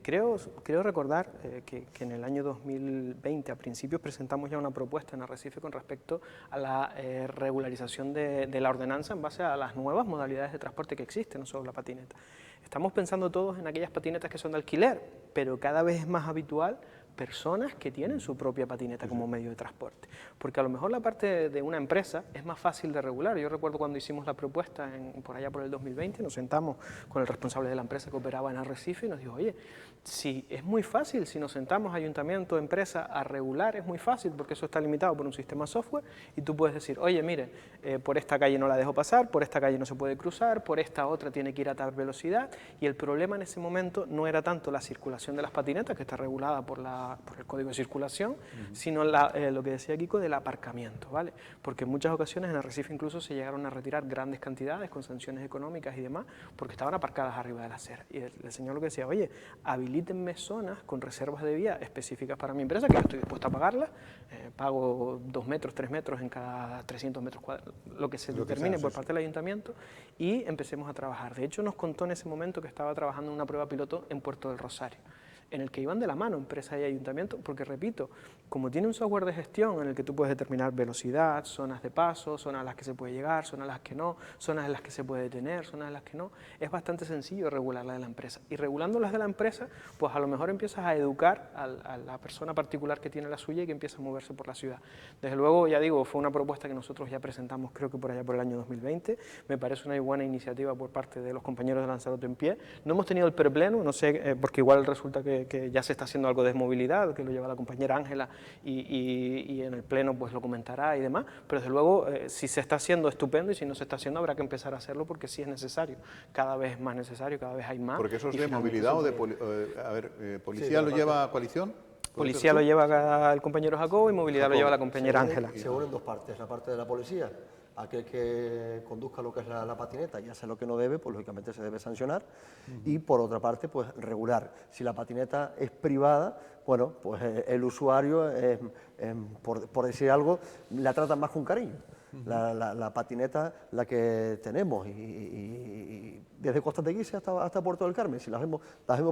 [SPEAKER 6] Creo recordar que en el año 2020, a principios, presentamos ya una propuesta en Arrecife con respecto a la regularización de la ordenanza en base a las nuevas modalidades de transporte que existen, no solo la patineta. Estamos pensando todos en aquellas patinetas que son de alquiler, pero cada vez es más habitual personas que tienen su propia patineta como medio de transporte. Porque a lo mejor la parte de una empresa es más fácil de regular. Yo recuerdo cuando hicimos la propuesta por allá por el 2020, nos sentamos con el responsable de la empresa que operaba en Arrecife y nos dijo, oye, si es muy fácil, si nos sentamos ayuntamiento, empresa, a regular, es muy fácil porque eso está limitado por un sistema software y tú puedes decir, oye, mire, por esta calle no la dejo pasar, por esta calle no se puede cruzar, por esta otra tiene que ir a tal velocidad, y el problema en ese momento no era tanto la circulación de las patinetas, que está regulada por el código de circulación, sino lo que decía Kiko del aparcamiento, ¿vale? Porque en muchas ocasiones en Arrecife incluso se llegaron a retirar grandes cantidades con sanciones económicas y demás, porque estaban aparcadas arriba de la acera. Y el señor lo que decía, oye, habilítenme zonas con reservas de vía específicas para mi empresa, que yo estoy dispuesto a pagarlas, pago 2 metros, 3 metros en cada 300 metros cuadrados, lo que se determine por parte del ayuntamiento, y empecemos a trabajar. De hecho, nos contó en ese momento que estaba trabajando en una prueba piloto en Puerto del Rosario, en el que iban de la mano empresa y ayuntamiento, porque repito, como tiene un software de gestión en el que tú puedes determinar velocidad, zonas de paso, zonas a las que se puede llegar, zonas a las que no, zonas en las que se puede detener, zonas en las que no, es bastante sencillo regular las de la empresa. Y regulando las de la empresa, pues a lo mejor empiezas a educar a la persona particular que tiene la suya y que empieza a moverse por la ciudad. Desde luego, ya digo, fue una propuesta que nosotros ya presentamos, creo que por allá por el año 2020, me parece una buena iniciativa por parte de los compañeros de Lanzarote en Pie. No hemos tenido el prepleno, no sé, porque igual resulta que ya se está haciendo algo de movilidad, que lo lleva la compañera Ángela y en el pleno pues lo comentará y demás, pero desde luego si se está haciendo estupendo y si no se está haciendo habrá que empezar a hacerlo porque sí es necesario, cada vez es más necesario, cada vez hay más.
[SPEAKER 1] Porque eso es de movilidad o de... ¿Policía lo lleva a coalición?
[SPEAKER 6] Policía lo lleva el compañero Jacobo y movilidad lo lleva la compañera Ángela.
[SPEAKER 5] Se unen dos partes, la parte de la policía, aquel que conduzca lo que es la patineta y hace lo que no debe, pues lógicamente se debe sancionar, y por otra parte, pues regular. Si la patineta es privada, bueno, pues el usuario, por decir algo, la trata más con cariño. La patineta, la que tenemos, y desde Costa de Guise hasta Puerto del Carmen, si las vemos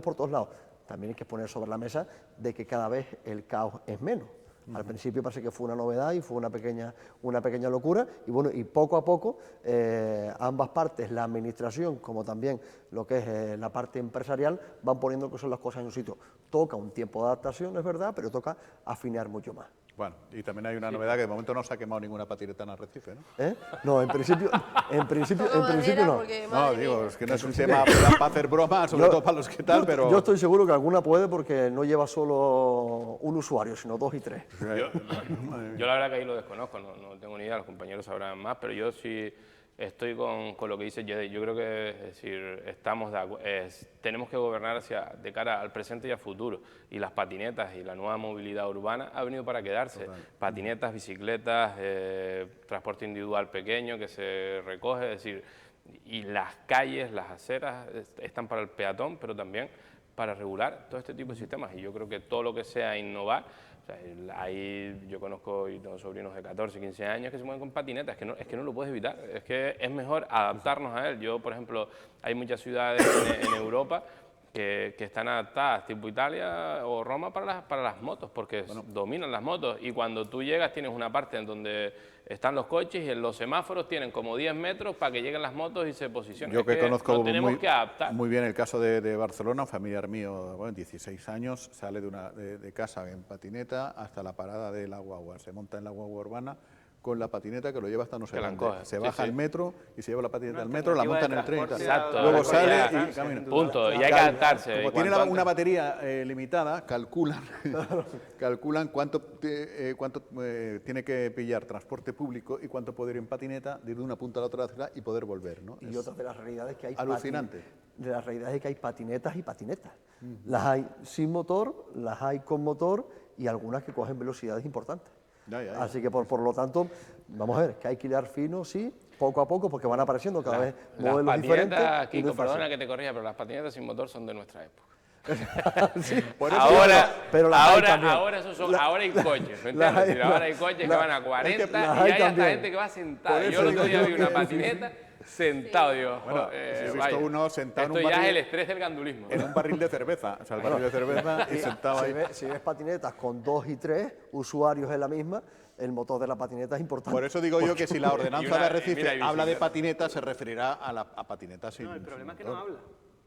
[SPEAKER 5] por todos lados, también hay que poner sobre la mesa de que cada vez el caos es menos. Al principio parece que fue una novedad y fue una pequeña locura, y bueno, y poco a poco ambas partes, la administración como también lo que es la parte empresarial, van poniendo que son las cosas en su sitio. Toca un tiempo de adaptación, es verdad, pero toca afinar mucho más.
[SPEAKER 1] Bueno, y también hay una novedad que de momento no se ha quemado ninguna patineta en Arrecife, ¿no?
[SPEAKER 5] No, en principio no.
[SPEAKER 1] No, digo, es que no es un tema para hacer bromas, sobre todo para los que tal, pero...
[SPEAKER 5] Yo estoy seguro que alguna puede porque no lleva solo un usuario, sino 2 y 3.
[SPEAKER 7] Yo la verdad que ahí lo desconozco, no tengo ni idea, los compañeros sabrán más, pero yo sí estoy con lo que dice Jedi. Yo creo que es decir, tenemos que gobernar de cara al presente y al futuro, y las patinetas y la nueva movilidad urbana ha venido para quedarse. Total. Patinetas, bicicletas, transporte individual pequeño que se recoge, es decir, y las calles, las aceras están para el peatón, pero también para regular todo este tipo de sistemas. Y yo creo que todo lo que sea innovar, o sea, ahí yo conozco y tengo sobrinos de 14, 15 años que se mueven con patinetas, es que no lo puedes evitar, es que es mejor adaptarnos a él. Yo, por ejemplo, hay muchas ciudades en Europa que están adaptadas, tipo Italia o Roma, para las motos, porque dominan las motos, y cuando tú llegas tienes una parte en donde están los coches y en los semáforos tienen como 10 metros para que lleguen las motos y se posicionen.
[SPEAKER 1] Yo que conozco
[SPEAKER 7] tenemos que adaptar.
[SPEAKER 1] muy bien el caso de Barcelona, un familiar mío, bueno, 16 años, sale de casa en patineta hasta la parada de la guagua, se monta en la guagua urbana con la patineta que lo lleva hasta no sé dónde. Se baja al metro y se lleva la patineta al metro, la monta en el tren y tal.
[SPEAKER 7] Exacto.
[SPEAKER 1] Luego sale y camina.
[SPEAKER 7] Punto. Y hay que adaptarse.
[SPEAKER 1] Como tiene una batería limitada, calculan cuánto tiene que pillar transporte público y cuánto puede ir en patineta de una punta a la otra de la ciudad y poder volver, ¿no?
[SPEAKER 5] Y otra de las realidades que hay...
[SPEAKER 1] Alucinante.
[SPEAKER 5] De las realidades es que hay patinetas y patinetas. Las hay sin motor, las hay con motor y algunas que cogen velocidades importantes.
[SPEAKER 1] Ya.
[SPEAKER 5] Así que por lo tanto, vamos a ver, que hay que hilar fino, sí, poco a poco, porque van apareciendo cada vez modelos diferentes.
[SPEAKER 7] Kiko, no perdona que te corrija, pero las patinetas sin motor son de nuestra época.
[SPEAKER 5] Sí,
[SPEAKER 7] ahora hay coches, ¿me entiendes? Ahora hay coches que van a 40 y hay hasta gente que va sentada. Yo el otro día vi una patineta sentado, digo,
[SPEAKER 1] bueno, he visto uno sentado en un barril.
[SPEAKER 7] Esto ya es el estrés del gandulismo.
[SPEAKER 1] En un barril de cerveza, o sea, el barril de cerveza y sentado ahí.
[SPEAKER 5] Si ves patinetas con 2 y 3 usuarios en la misma, el motor de la patineta es importante.
[SPEAKER 1] Por eso digo yo que si la ordenanza de Arrecife habla de patineta, se referirá a patinetas sin...
[SPEAKER 6] No, el problema es que no habla.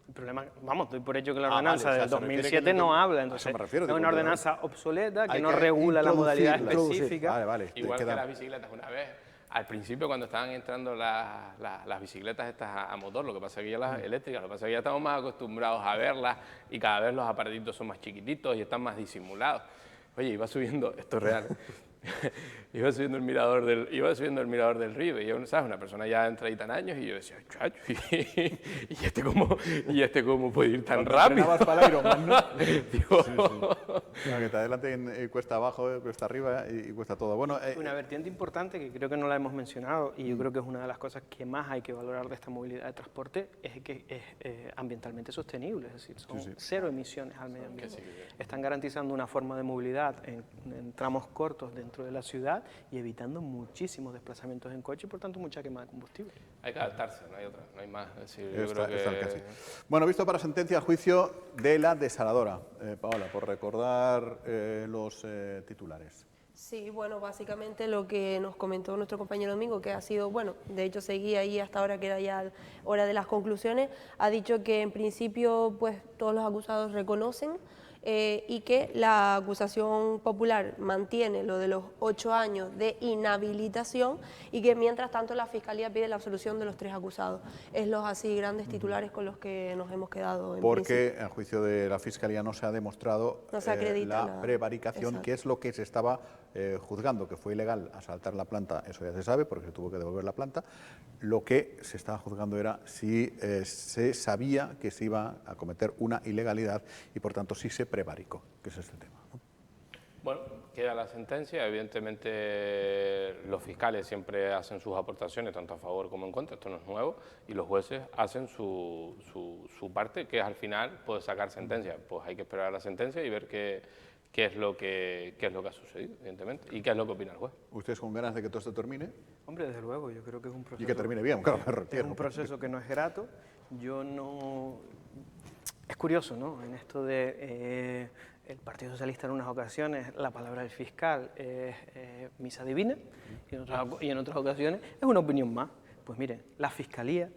[SPEAKER 6] El problema, vamos, doy por hecho que la
[SPEAKER 1] vale,
[SPEAKER 6] ordenanza del 2007 no habla, entonces es una ordenanza obsoleta que no regula la modalidad específica.
[SPEAKER 1] Vale.
[SPEAKER 7] Igual que las bicicletas, una vez, al principio cuando estaban entrando las bicicletas estas a motor, lo que pasa es que ya las eléctricas, lo que pasa es que ya estamos más acostumbrados a verlas y cada vez los aparatitos son más chiquititos y están más disimulados. Oye, iba subiendo, esto es real, iba subiendo el mirador del Rive, y yo, ¿sabes? Una persona ya de entradita en años, y yo decía, chacho, ¿y este cómo puede ir tan rápido?
[SPEAKER 1] Para el Ironman, ¿no? Claro, que te adelante cuesta abajo, cuesta arriba y cuesta todo. Bueno,
[SPEAKER 6] una vertiente importante que creo que no la hemos mencionado y yo creo que es una de las cosas que más hay que valorar de esta movilidad de transporte es que es ambientalmente sostenible, es decir, son cero emisiones al medio ambiente. Están garantizando una forma de movilidad en tramos cortos dentro de la ciudad y evitando muchísimos desplazamientos en coche y por tanto mucha quema de combustible.
[SPEAKER 7] Hay que adaptarse, no hay otra, no hay más. Es decir, yo
[SPEAKER 1] está
[SPEAKER 7] creo que...
[SPEAKER 1] casi. Bueno, visto para sentencia el juicio de la desaladora. Paola, por recordar los titulares.
[SPEAKER 2] Sí, bueno, básicamente lo que nos comentó nuestro compañero Domingo, que ha sido, bueno, de hecho seguía ahí hasta ahora que era ya hora de las conclusiones, ha dicho que en principio pues todos los acusados reconocen y que la acusación popular mantiene lo de los 8 años de inhabilitación y que mientras tanto la Fiscalía pide la absolución de los 3 acusados. Es los así grandes titulares con los que nos hemos quedado en
[SPEAKER 1] Porque a juicio de la Fiscalía no se ha demostrado la prevaricación, que es lo que se estaba juzgando, que fue ilegal asaltar la planta, eso ya se sabe porque se tuvo que devolver la planta. Lo que se estaba juzgando era si se sabía que se iba a cometer una ilegalidad y por tanto si se prevaricó, que es este tema, ¿no?
[SPEAKER 7] Bueno, queda la sentencia. Evidentemente los fiscales siempre hacen sus aportaciones, tanto a favor como en contra, esto no es nuevo, y los jueces hacen su parte, que al final puede sacar sentencia. Pues hay que esperar a la sentencia y ver qué es lo que ha sucedido, evidentemente, y qué es lo que opina el juez.
[SPEAKER 1] ¿Ustedes con ganas de que todo esto termine?
[SPEAKER 6] Hombre, desde luego, yo creo que es un proceso...
[SPEAKER 1] Y que termine bien, claro, me refiero.
[SPEAKER 6] Es un proceso que no es grato. Yo no... Es curioso, ¿no? En esto de el Partido Socialista en unas ocasiones, la palabra del fiscal es misa divina, y en otras ocasiones es una opinión más. Pues miren, la Fiscalía,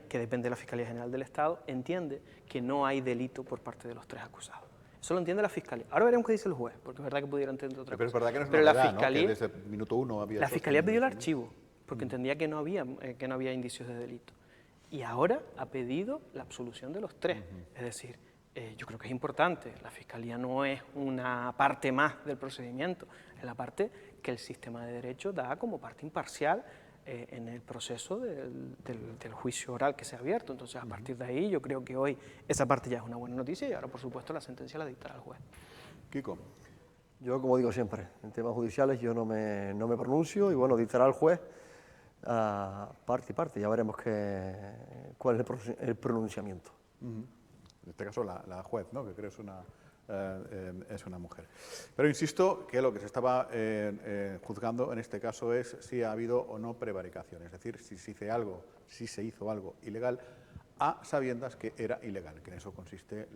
[SPEAKER 6] que depende de la Fiscalía General del Estado, entiende que no hay delito por parte de los 3 acusados. Eso lo entiende la Fiscalía. Ahora veremos qué dice el juez, porque es verdad que pudiera entender otra cosa.
[SPEAKER 1] Pero es verdad que no es
[SPEAKER 6] Pero
[SPEAKER 1] novedad,
[SPEAKER 6] la Fiscalía,
[SPEAKER 1] ¿no? Que desde el minuto 1 había...
[SPEAKER 6] La Fiscalía pidió el archivo, porque entendía que no había indicios de delito. Y ahora ha pedido la absolución de los 3. Es decir, yo creo que es importante. La Fiscalía no es una parte más del procedimiento, es la parte que el sistema de derecho da como parte imparcial en el proceso del juicio oral que se ha abierto. Entonces, a partir de ahí, yo creo que hoy esa parte ya es una buena noticia y ahora, por supuesto, la sentencia la dictará el juez.
[SPEAKER 1] Kiko.
[SPEAKER 5] Yo, como digo siempre, en temas judiciales yo no me pronuncio y, bueno, dictará el juez parte y parte. Ya veremos cuál es el pronunciamiento.
[SPEAKER 1] en este caso la juez, ¿no? Que creo es una mujer. Pero insisto que lo que se estaba juzgando en este caso es si ha habido o no prevaricación, es decir, si se hizo algo ilegal a sabiendas que era ilegal, que en eso consiste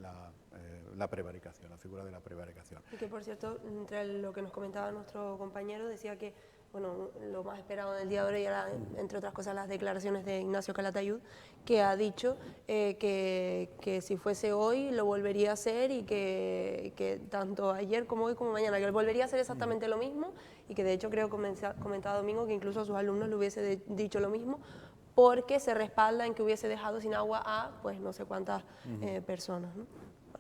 [SPEAKER 1] la prevaricación, la figura de la prevaricación.
[SPEAKER 2] Y que, por cierto, entre lo que nos comentaba nuestro compañero, decía que, bueno, lo más esperado del día de hoy era, entre otras cosas, las declaraciones de Ignacio Calatayud, que ha dicho que si fuese hoy lo volvería a hacer y que tanto ayer como hoy como mañana, que él volvería a hacer exactamente lo mismo y que de hecho creo que comentaba Domingo que incluso a sus alumnos le hubiese dicho lo mismo, porque se respalda en que hubiese dejado sin agua a pues no sé cuántas personas, ¿no?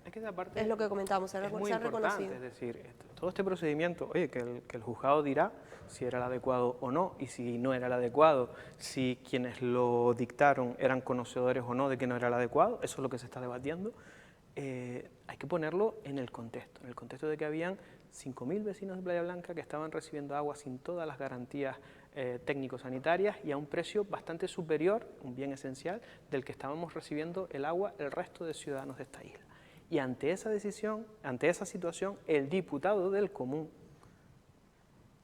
[SPEAKER 6] Es que esa parte
[SPEAKER 2] es lo que comentábamos, se ha reconocido.
[SPEAKER 6] Es decir, todo este procedimiento, oye, que el juzgado dirá si era el adecuado o no, y si no era el adecuado, si quienes lo dictaron eran conocedores o no de que no era el adecuado, eso es lo que se está debatiendo. Hay que ponerlo en el contexto de que habían 5.000 vecinos de Playa Blanca que estaban recibiendo agua sin todas las garantías técnico-sanitarias y a un precio bastante superior, un bien esencial, del que estábamos recibiendo el agua el resto de ciudadanos de esta isla. Y ante esa decisión, ante esa situación, el diputado del Común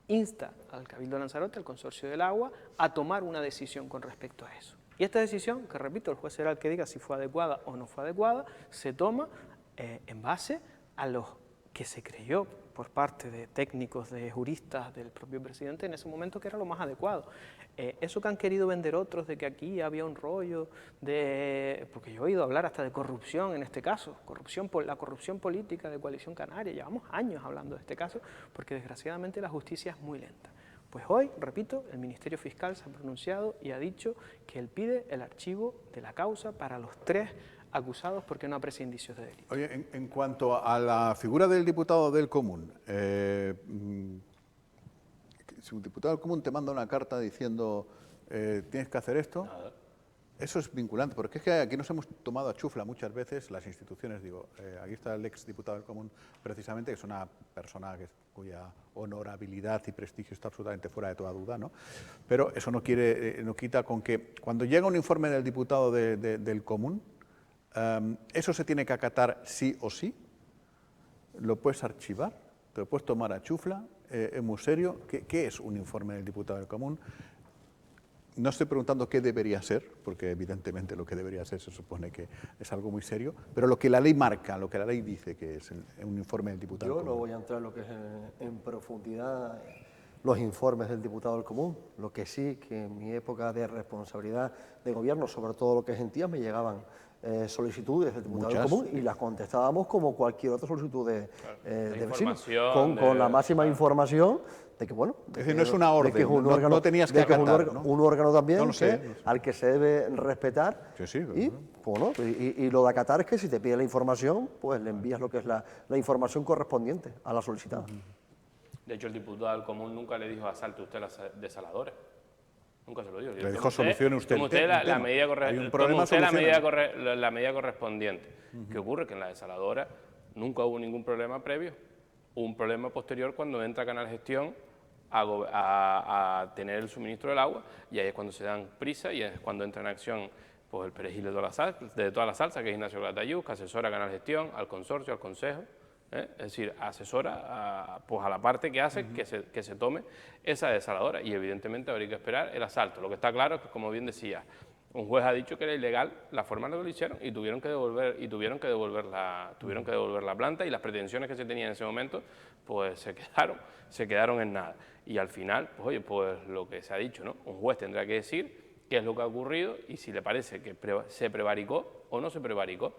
[SPEAKER 6] insta al Cabildo de Lanzarote, al Consorcio del Agua, a tomar una decisión con respecto a eso. Y esta decisión, que repito, el juez será el que diga si fue adecuada o no fue adecuada, se toma en base a lo que se creyó por parte de técnicos, de juristas, del propio presidente en ese momento que era lo más adecuado. Eso que han querido vender otros de que aquí había un rollo de... porque yo he oído hablar hasta de corrupción en este caso, la corrupción política de Coalición Canaria, llevamos años hablando de este caso porque desgraciadamente la justicia es muy lenta. Pues hoy, repito, el Ministerio Fiscal se ha pronunciado y ha dicho que él pide el archivo de la causa para los 3 acusados porque no aprecia indicios de delito.
[SPEAKER 1] Oye, en cuanto a la figura del diputado del Común, si un diputado del Común te manda una carta diciendo tienes que hacer esto, nada. Eso es vinculante, porque es que aquí nos hemos tomado a chufla muchas veces las instituciones, digo, aquí está el ex diputado del Común precisamente, que es una persona cuya honorabilidad y prestigio está absolutamente fuera de toda duda, ¿no? Pero eso no quita con que cuando llega un informe del diputado del Común, eso se tiene que acatar sí o sí, lo puedes archivar, te lo puedes tomar a chufla, es muy serio. ¿Qué es un informe del diputado del Común? No estoy preguntando qué debería ser, porque evidentemente lo que debería ser se supone que es algo muy serio, pero lo que la ley marca, lo que la ley dice que es un informe del diputado del Común.
[SPEAKER 5] Yo no voy a entrar en lo que es en profundidad los informes del diputado del Común, lo que sí que en mi época de responsabilidad de gobierno, sobre todo lo que es en TIAS, me llegaban solicitudes del diputado del Común y las contestábamos como cualquier otra solicitud de vecinos, con la máxima información de que, bueno,
[SPEAKER 1] es decir, no es una orden, no tenías que acatar, ¿no?
[SPEAKER 5] Un órgano también
[SPEAKER 1] no sé.
[SPEAKER 5] al que se debe respetar.
[SPEAKER 1] Sí,
[SPEAKER 5] y, bueno, y lo de acatar es que si te pide la información, pues le envías lo que es la información correspondiente a la solicitada.
[SPEAKER 7] De hecho, el diputado del Común nunca le dijo asalte usted las desaladoras. Nunca se lo dijo.
[SPEAKER 1] Le dijo solucione usted
[SPEAKER 7] la medida correspondiente. ¿Qué ocurre? Que en la desaladora nunca hubo ningún problema previo. Hubo un problema posterior cuando entra Canal Gestión a tener el suministro del agua, y ahí es cuando se dan prisa y es cuando entra en acción pues, el perejil de toda la salsa, que es Ignacio Calatayud, que asesora a Canal Gestión, al consorcio, al consejo. Es decir, asesora pues a la parte que hace que se tome esa desaladora, y evidentemente habría que esperar el asalto. Lo que está claro es que, como bien decía, un juez ha dicho que era ilegal la forma en la que lo hicieron y tuvieron que devolver la planta, y las pretensiones que se tenían en ese momento pues se quedaron en nada. Y al final, pues oye, pues lo que se ha dicho, ¿no? Un juez tendrá que decir qué es lo que ha ocurrido y si le parece que se prevaricó o no se prevaricó.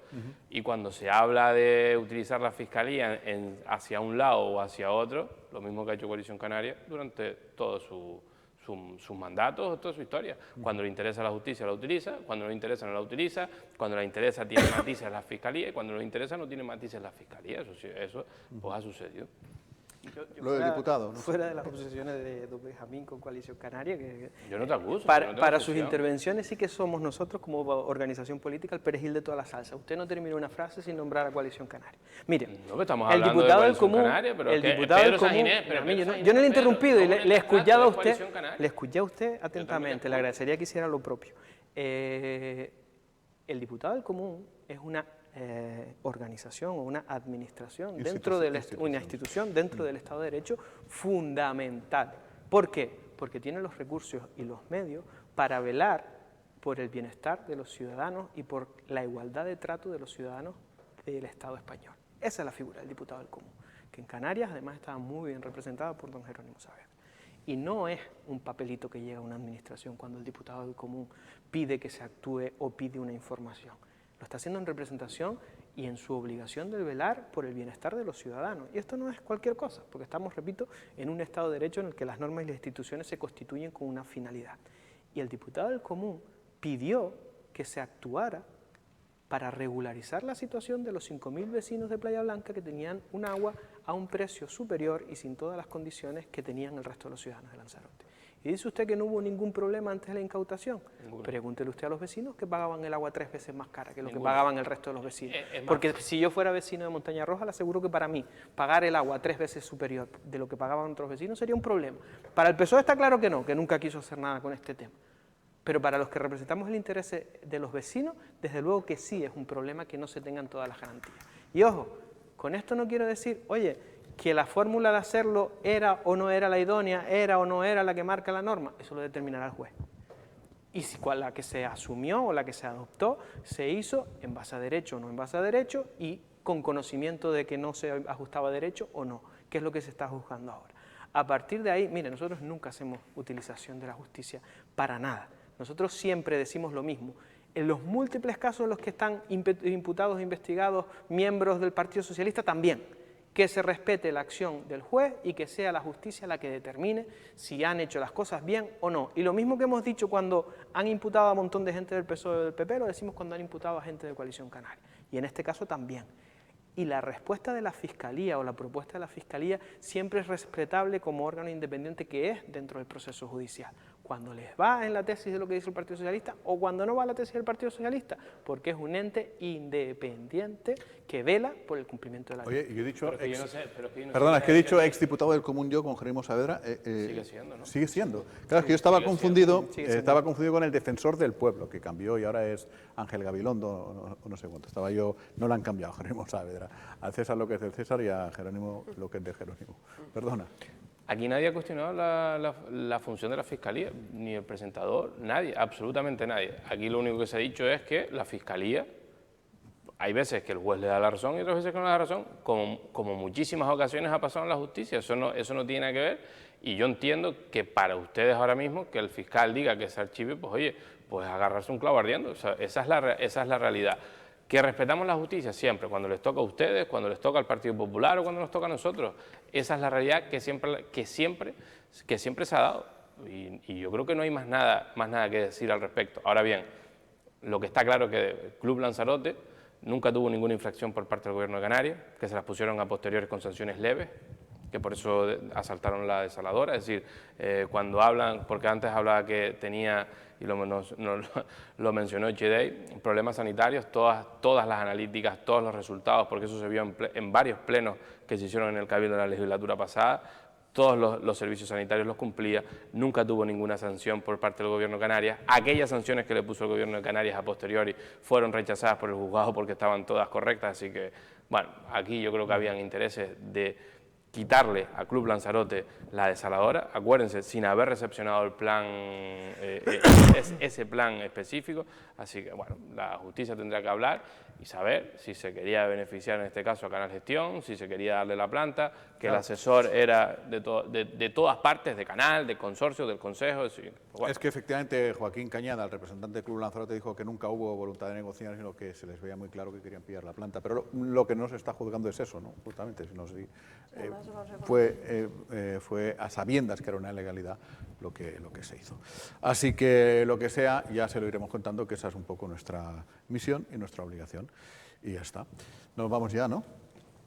[SPEAKER 7] Y cuando se habla de utilizar la Fiscalía hacia un lado o hacia otro, lo mismo que ha hecho Coalición Canaria durante todos sus mandatos, toda su historia. Cuando le interesa la justicia la utiliza, cuando no le interesa no la utiliza, cuando le interesa tiene matices la Fiscalía y cuando no le interesa no tiene matices la Fiscalía. Eso pues ha sucedido.
[SPEAKER 1] Lo del diputado, ¿no?
[SPEAKER 6] Fuera de las obsesiones de don Benjamín con Coalición Canaria, que
[SPEAKER 7] yo no te acuso.
[SPEAKER 6] Para sus intervenciones sí que somos nosotros, como organización política, el perejil de toda la salsa. Usted no terminó una frase sin nombrar a Coalición Canaria. Mire,
[SPEAKER 7] no, estamos el diputado del Común, el diputado del Común,
[SPEAKER 6] yo no le he interrumpido y le escuché a usted atentamente, le agradecería que hiciera lo propio. El diputado del Común es una organización o una administración dentro de una institución dentro del Estado de Derecho fundamental. ¿Por qué? Porque tiene los recursos y los medios para velar por el bienestar de los ciudadanos y por la igualdad de trato de los ciudadanos del Estado español. Esa es la figura del diputado del común, que en Canarias además estaba muy bien representada por don Jerónimo Saavedra. Y no es un papelito que llega a una administración cuando el diputado del común pide que se actúe o pide una información. Lo está haciendo en representación y en su obligación de velar por el bienestar de los ciudadanos. Y esto no es cualquier cosa, porque estamos, repito, en un Estado de Derecho en el que las normas y las instituciones se constituyen con una finalidad. Y el diputado del común pidió que se actuara para regularizar la situación de los 5.000 vecinos de Playa Blanca que tenían un agua a un precio superior y sin todas las condiciones que tenían el resto de los ciudadanos de Lanzarote. Y dice usted que no hubo ningún problema antes de la incautación. Pregúntele usted a los vecinos que pagaban el agua 3 veces más cara que lo que pagaban el resto de los vecinos. Porque si yo fuera vecino de Montaña Roja, le aseguro que para mí pagar el agua 3 veces superior de lo que pagaban otros vecinos sería un problema. Para el PSOE está claro que no, que nunca quiso hacer nada con este tema. Pero para los que representamos el interés de los vecinos, desde luego que sí es un problema que no se tengan todas las garantías. Y ojo, con esto no quiero decir, oye, que la fórmula de hacerlo era o no era la idónea, era o no era la que marca la norma, eso lo determinará el juez. Y si la que se asumió o la que se adoptó se hizo en base a derecho o no en base a derecho y con conocimiento de que no se ajustaba a derecho o no, que es lo que se está juzgando ahora. A partir de ahí, mire, nosotros nunca hacemos utilización de la justicia para nada. Nosotros siempre decimos lo mismo. En los múltiples casos en los que están imputados e investigados miembros del Partido Socialista también, que se respete la acción del juez y que sea la justicia la que determine si han hecho las cosas bien o no. Y lo mismo que hemos dicho cuando han imputado a un montón de gente del PSOE o del PP, lo decimos cuando han imputado a gente de Coalición Canaria. Y en este caso también. Y la respuesta de la Fiscalía o la propuesta de la Fiscalía siempre es respetable como órgano independiente que es dentro del proceso judicial. Cuando les va en la tesis de lo que dice el Partido Socialista o cuando no va en la tesis del Partido Socialista, porque es un ente independiente que vela por el cumplimiento de la ley.
[SPEAKER 1] Oye, yo he dicho... Perdona, es que he dicho exdiputado del común yo con Jerónimo Saavedra.
[SPEAKER 7] Sigue siendo, ¿no?
[SPEAKER 1] Sigue siendo. Claro, es que yo estaba confundido, estaba confundido con el defensor del pueblo, que cambió y ahora es Ángel Gabilondo, no sé cuánto. Estaba yo, no lo han cambiado, Jerónimo Saavedra. Al César lo que es del César y a Jerónimo lo que es de Jerónimo. Perdona.
[SPEAKER 7] Aquí nadie ha cuestionado la función de la Fiscalía, ni el presentador, nadie, absolutamente nadie. Aquí lo único que se ha dicho es que la Fiscalía, hay veces que el juez le da la razón y otras veces que no le da la razón, como muchísimas ocasiones ha pasado en la justicia, eso no tiene nada que ver. Y yo entiendo que para ustedes ahora mismo, que el fiscal diga que se archive, pues oye, pues agarrarse un clavo ardiendo, o sea, esa es la realidad. Que respetamos la justicia siempre, cuando les toca a ustedes, cuando les toca al Partido Popular o cuando nos toca a nosotros. Esa es la realidad que siempre se ha dado. Y yo creo que no hay más nada que decir al respecto. Ahora bien, lo que está claro es que el Club Lanzarote nunca tuvo ninguna infracción por parte del Gobierno de Canarias, que se las pusieron a posteriores con sanciones leves, que por eso asaltaron la desaladora. Es decir, cuando hablan, porque antes hablaba que tenía, y lo mencionó Chedey, problemas sanitarios, todas las analíticas, todos los resultados, porque eso se vio en varios plenos que se hicieron en el Cabildo de la legislatura pasada, todos los servicios sanitarios los cumplía, nunca tuvo ninguna sanción por parte del Gobierno de Canarias. Aquellas sanciones que le puso el Gobierno de Canarias a posteriori fueron rechazadas por el juzgado porque estaban todas correctas, así que, bueno, aquí yo creo que habían intereses de quitarle al Club Lanzarote la desaladora, acuérdense, sin haber recepcionado el plan, ese plan específico, así que bueno, la justicia tendrá que hablar y saber si se quería beneficiar en este caso a Canal Gestión, si se quería darle la planta, que el asesor era de todas partes, de Canal, de consorcio, del Consejo. Pues bueno.
[SPEAKER 1] Es que efectivamente Joaquín Cañada, el representante del Club Lanzarote, dijo que nunca hubo voluntad de negociar, sino que se les veía muy claro que querían pillar la planta. Pero lo que no se está juzgando es eso, ¿no? Justamente, sino si, fue a sabiendas que era una ilegalidad lo que se hizo. Así que lo que sea, ya se lo iremos contando, que esa es un poco nuestra misión y nuestra obligación. Y ya está. Nos vamos ya, ¿no?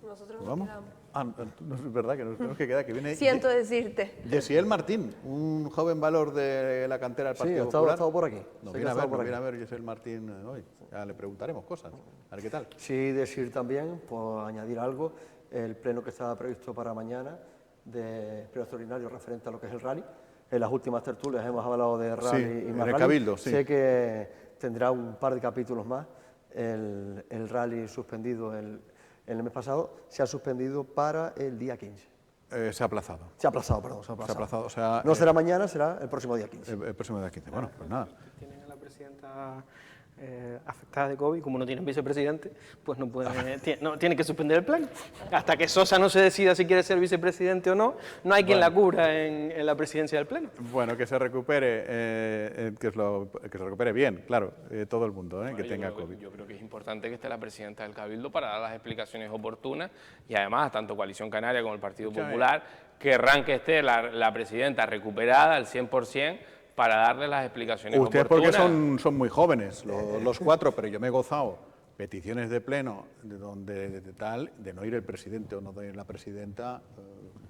[SPEAKER 2] Nosotros nos
[SPEAKER 1] ¿Vamos?
[SPEAKER 2] quedamos.
[SPEAKER 1] No es verdad que nos tenemos que quedar, que viene...
[SPEAKER 2] Siento decirte.
[SPEAKER 1] Yesiel Martín, un joven valor de la cantera del Partido Popular.
[SPEAKER 5] Sí, ha estado por aquí.
[SPEAKER 1] Nos viene a ver Yesiel Martín hoy. Ya le preguntaremos cosas, a ver qué tal.
[SPEAKER 5] Sí, decir también, por añadir algo, el pleno que estaba previsto para mañana, de pleno extraordinario referente a lo que es el rally. En las últimas tertulias hemos hablado de rally y más
[SPEAKER 1] en el
[SPEAKER 5] rally.
[SPEAKER 1] Cabildo, sí.
[SPEAKER 5] Sé que tendrá un par de capítulos más. el rally suspendido el mes pasado, se ha suspendido para el día 15.
[SPEAKER 1] Se ha aplazado.
[SPEAKER 5] Se ha aplazado, perdón,
[SPEAKER 1] Se ha aplazado, o sea,
[SPEAKER 5] no será mañana, será el próximo día 15.
[SPEAKER 1] el próximo día 15. Bueno, pues nada.
[SPEAKER 6] Tienen a la presidenta afectada de COVID, como no tienen vicepresidente, pues no pueden, tienen que suspender el pleno. Hasta que Sosa no se decida si quiere ser vicepresidente o no, no hay quien la cubra en la presidencia del pleno.
[SPEAKER 1] Bueno, que se recupere, que se recupere bien, claro, todo el mundo,
[SPEAKER 7] Bueno,
[SPEAKER 1] que tenga COVID.
[SPEAKER 7] Yo creo que es importante que esté la presidenta del Cabildo para dar las explicaciones oportunas y además tanto Coalición Canaria como el Partido Popular querrán que esté la presidenta recuperada al 100% para darle las explicaciones
[SPEAKER 1] Ustedes
[SPEAKER 7] oportunas.
[SPEAKER 1] porque son muy jóvenes, los cuatro, pero yo me he gozado peticiones de pleno de no ir el presidente o no ir la presidenta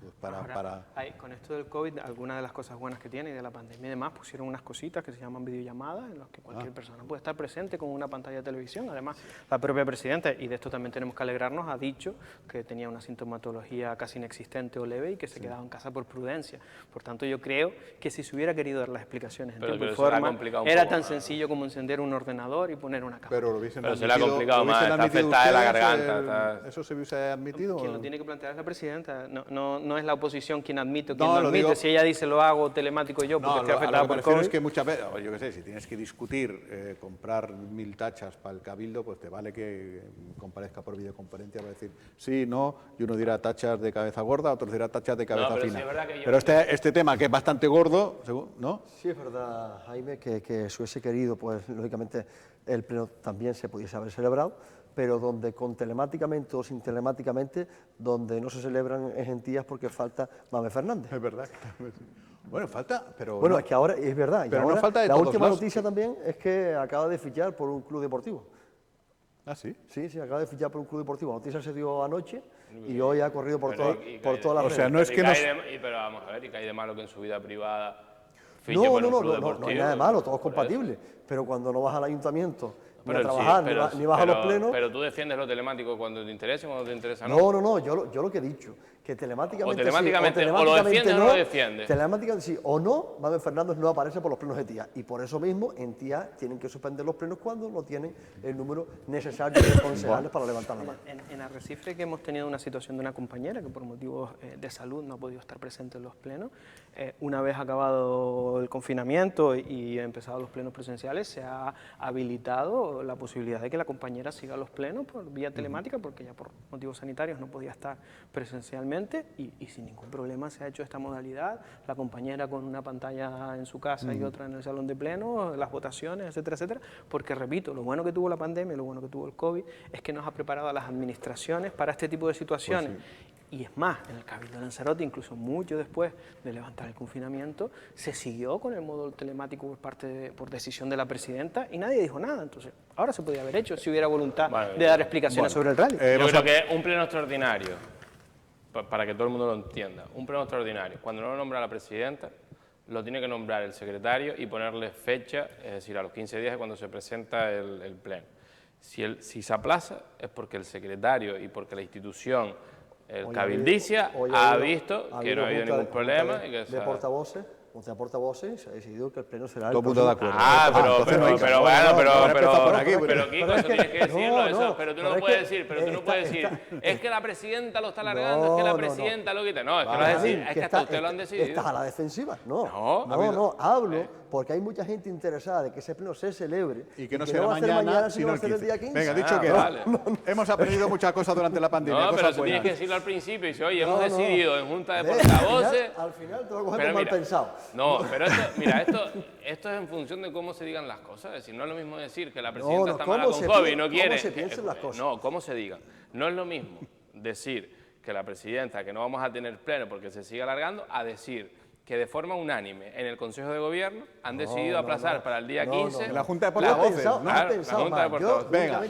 [SPEAKER 1] pues para...
[SPEAKER 6] Con esto del COVID, algunas de las cosas buenas que tiene y de la pandemia y demás, pusieron unas cositas que se llaman videollamadas, en las que cualquier persona puede estar presente con una pantalla de televisión. Además, la propia presidenta, y de esto también tenemos que alegrarnos, ha dicho que tenía una sintomatología casi inexistente o leve y que se quedaba en casa por prudencia. Por tanto, yo creo que si se hubiera querido dar las explicaciones en tiempo y forma, era tan sencillo como encender un ordenador y poner una cámara.
[SPEAKER 1] Pero lo hubiesen
[SPEAKER 7] se le ha complicado más, está afectada de la garganta.
[SPEAKER 1] ¿Eso se hubiese admitido?
[SPEAKER 6] Quien lo tiene que plantear es la presidenta, no es la oposición quien admite o quien
[SPEAKER 1] No,
[SPEAKER 6] no
[SPEAKER 1] lo
[SPEAKER 6] admite.
[SPEAKER 1] digo...
[SPEAKER 6] Si ella dice lo hago telemático yo porque estoy afectada por COVID.
[SPEAKER 1] Es que muchas veces, yo qué sé, si tienes que discutir, comprar 1000 tachas para el Cabildo, pues te vale que comparezca por videoconferencia para decir sí, no, y uno dirá tachas de cabeza gorda, otro dirá tachas de cabeza fina. Sí, pero este tema que es bastante gordo, ¿no?
[SPEAKER 5] Sí, es verdad, Jaime, que si hubiese querido, pues lógicamente el pleno también se pudiese haber celebrado, pero donde con telemáticamente o sin telemáticamente, donde no se celebran es en Tías porque falta Mame Fernández.
[SPEAKER 1] Es verdad. Bueno, falta, pero...
[SPEAKER 5] Bueno,
[SPEAKER 1] no,
[SPEAKER 5] es que ahora, es verdad, y
[SPEAKER 1] pero
[SPEAKER 5] ahora
[SPEAKER 1] no falta de
[SPEAKER 5] la
[SPEAKER 1] todos
[SPEAKER 5] última
[SPEAKER 1] lados.
[SPEAKER 5] noticia también es que acaba de fichar por un club deportivo.
[SPEAKER 1] ¿Ah, sí?
[SPEAKER 5] Sí, acaba de fichar por un club deportivo. La noticia se dio anoche y hoy ha corrido por todas las
[SPEAKER 1] O sea,
[SPEAKER 5] redes.
[SPEAKER 1] no es que
[SPEAKER 7] Pero vamos a ver, y que hay de malo que en su vida privada fiche
[SPEAKER 5] No,
[SPEAKER 7] por
[SPEAKER 5] no,
[SPEAKER 7] un
[SPEAKER 5] no,
[SPEAKER 7] club
[SPEAKER 5] no, no hay
[SPEAKER 7] deportivo.
[SPEAKER 5] nada de malo, todo es
[SPEAKER 7] Por
[SPEAKER 5] compatible. Pero cuando no vas al ayuntamiento, ni a
[SPEAKER 7] Pero
[SPEAKER 5] trabajar, ni vas a los plenos...
[SPEAKER 7] Pero tú defiendes lo telemático cuando te interesa y cuando te interesa no.
[SPEAKER 5] No, yo lo que he dicho, que telemáticamente,
[SPEAKER 7] O telemáticamente,
[SPEAKER 5] sí,
[SPEAKER 7] o lo defiendes o no lo defiendes.
[SPEAKER 5] Telemáticamente sí, o no, Mame Fernández no aparece por los plenos de Tía. Y por eso mismo, en Tía tienen que suspender los plenos cuando no tienen el número necesario de concejales para levantar la mano.
[SPEAKER 6] En Arrecife, que hemos tenido una situación de una compañera que por motivos de salud no ha podido estar presente en los plenos, una vez acabado el confinamiento y empezados los plenos presenciales, se ha habilitado la posibilidad de que la compañera siga los plenos por vía telemática, porque ya por motivos sanitarios no podía estar presencialmente y sin ningún problema se ha hecho esta modalidad, la compañera con una pantalla en su casa y otra en el salón de pleno, las votaciones, etcétera, etcétera, porque repito, lo bueno que tuvo la pandemia, lo bueno que tuvo el COVID, es que nos ha preparado a las administraciones para este tipo de situaciones. Pues sí. Y es más, en el Cabildo de Lanzarote, incluso mucho después de levantar el confinamiento, se siguió con el modo telemático por decisión de la presidenta y nadie dijo nada. Entonces, ahora se podía haber hecho si hubiera voluntad de dar explicaciones sobre el rally.
[SPEAKER 7] Yo creo que un pleno extraordinario, para que todo el mundo lo entienda, un pleno extraordinario, cuando no lo nombra la presidenta, lo tiene que nombrar el secretario y ponerle fecha, es decir, a los 15 días de cuando se presenta el pleno. Si se aplaza es porque el secretario y porque la institución, el cabildicia, ha visto que no ha habido ningún problema.
[SPEAKER 5] De portavoces, junta de portavoces, se ha decidido que el pleno será
[SPEAKER 1] todo el mundo de acuerdo.
[SPEAKER 7] Pero Kiko, eso tienes que decirlo, pero tú no puedes decir, es que la presidenta lo está alargando, es que la presidenta lo quita. No, es que lo decir, es que hasta ustedes lo han decidido.
[SPEAKER 5] ¿Estás a la defensiva? No, hablo porque hay mucha gente interesada de que ese pleno se celebre
[SPEAKER 1] y que no será mañana, sino el 15. Venga, dicho que hemos aprendido muchas cosas durante la pandemia.
[SPEAKER 7] No, pero eso tienes que decirlo al principio y dice, oye, hemos decidido en junta de portavoces.
[SPEAKER 5] Al final te lo coges mal pensado.
[SPEAKER 7] No, pero esto es en función de cómo se digan las cosas. Es decir, no es lo mismo decir que la presidenta está mala con COVID y no quiere.
[SPEAKER 5] ¿Cómo se piensan las cosas?
[SPEAKER 7] No, cómo se digan. No es lo mismo decir que la presidenta, que no vamos a tener pleno porque se sigue alargando, a decir que de forma unánime en el Consejo de Gobierno han decidido aplazar para el día 15...
[SPEAKER 1] La Junta de Portavoces.
[SPEAKER 7] La Junta de Portavoces.
[SPEAKER 1] Venga.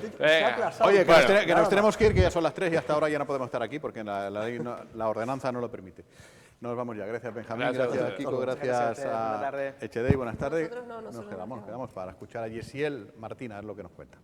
[SPEAKER 1] Oye, que nos tenemos que ir, que ya son las 3 y hasta ahora ya no podemos estar aquí porque la ordenanza no lo permite. Nos vamos ya. Gracias, Benjamín. Gracias, Kiko. Gracias a Echedei. Buenas tardes.
[SPEAKER 2] Nosotros
[SPEAKER 1] nos quedamos para escuchar a Yesiel Martina, es lo que nos cuenta.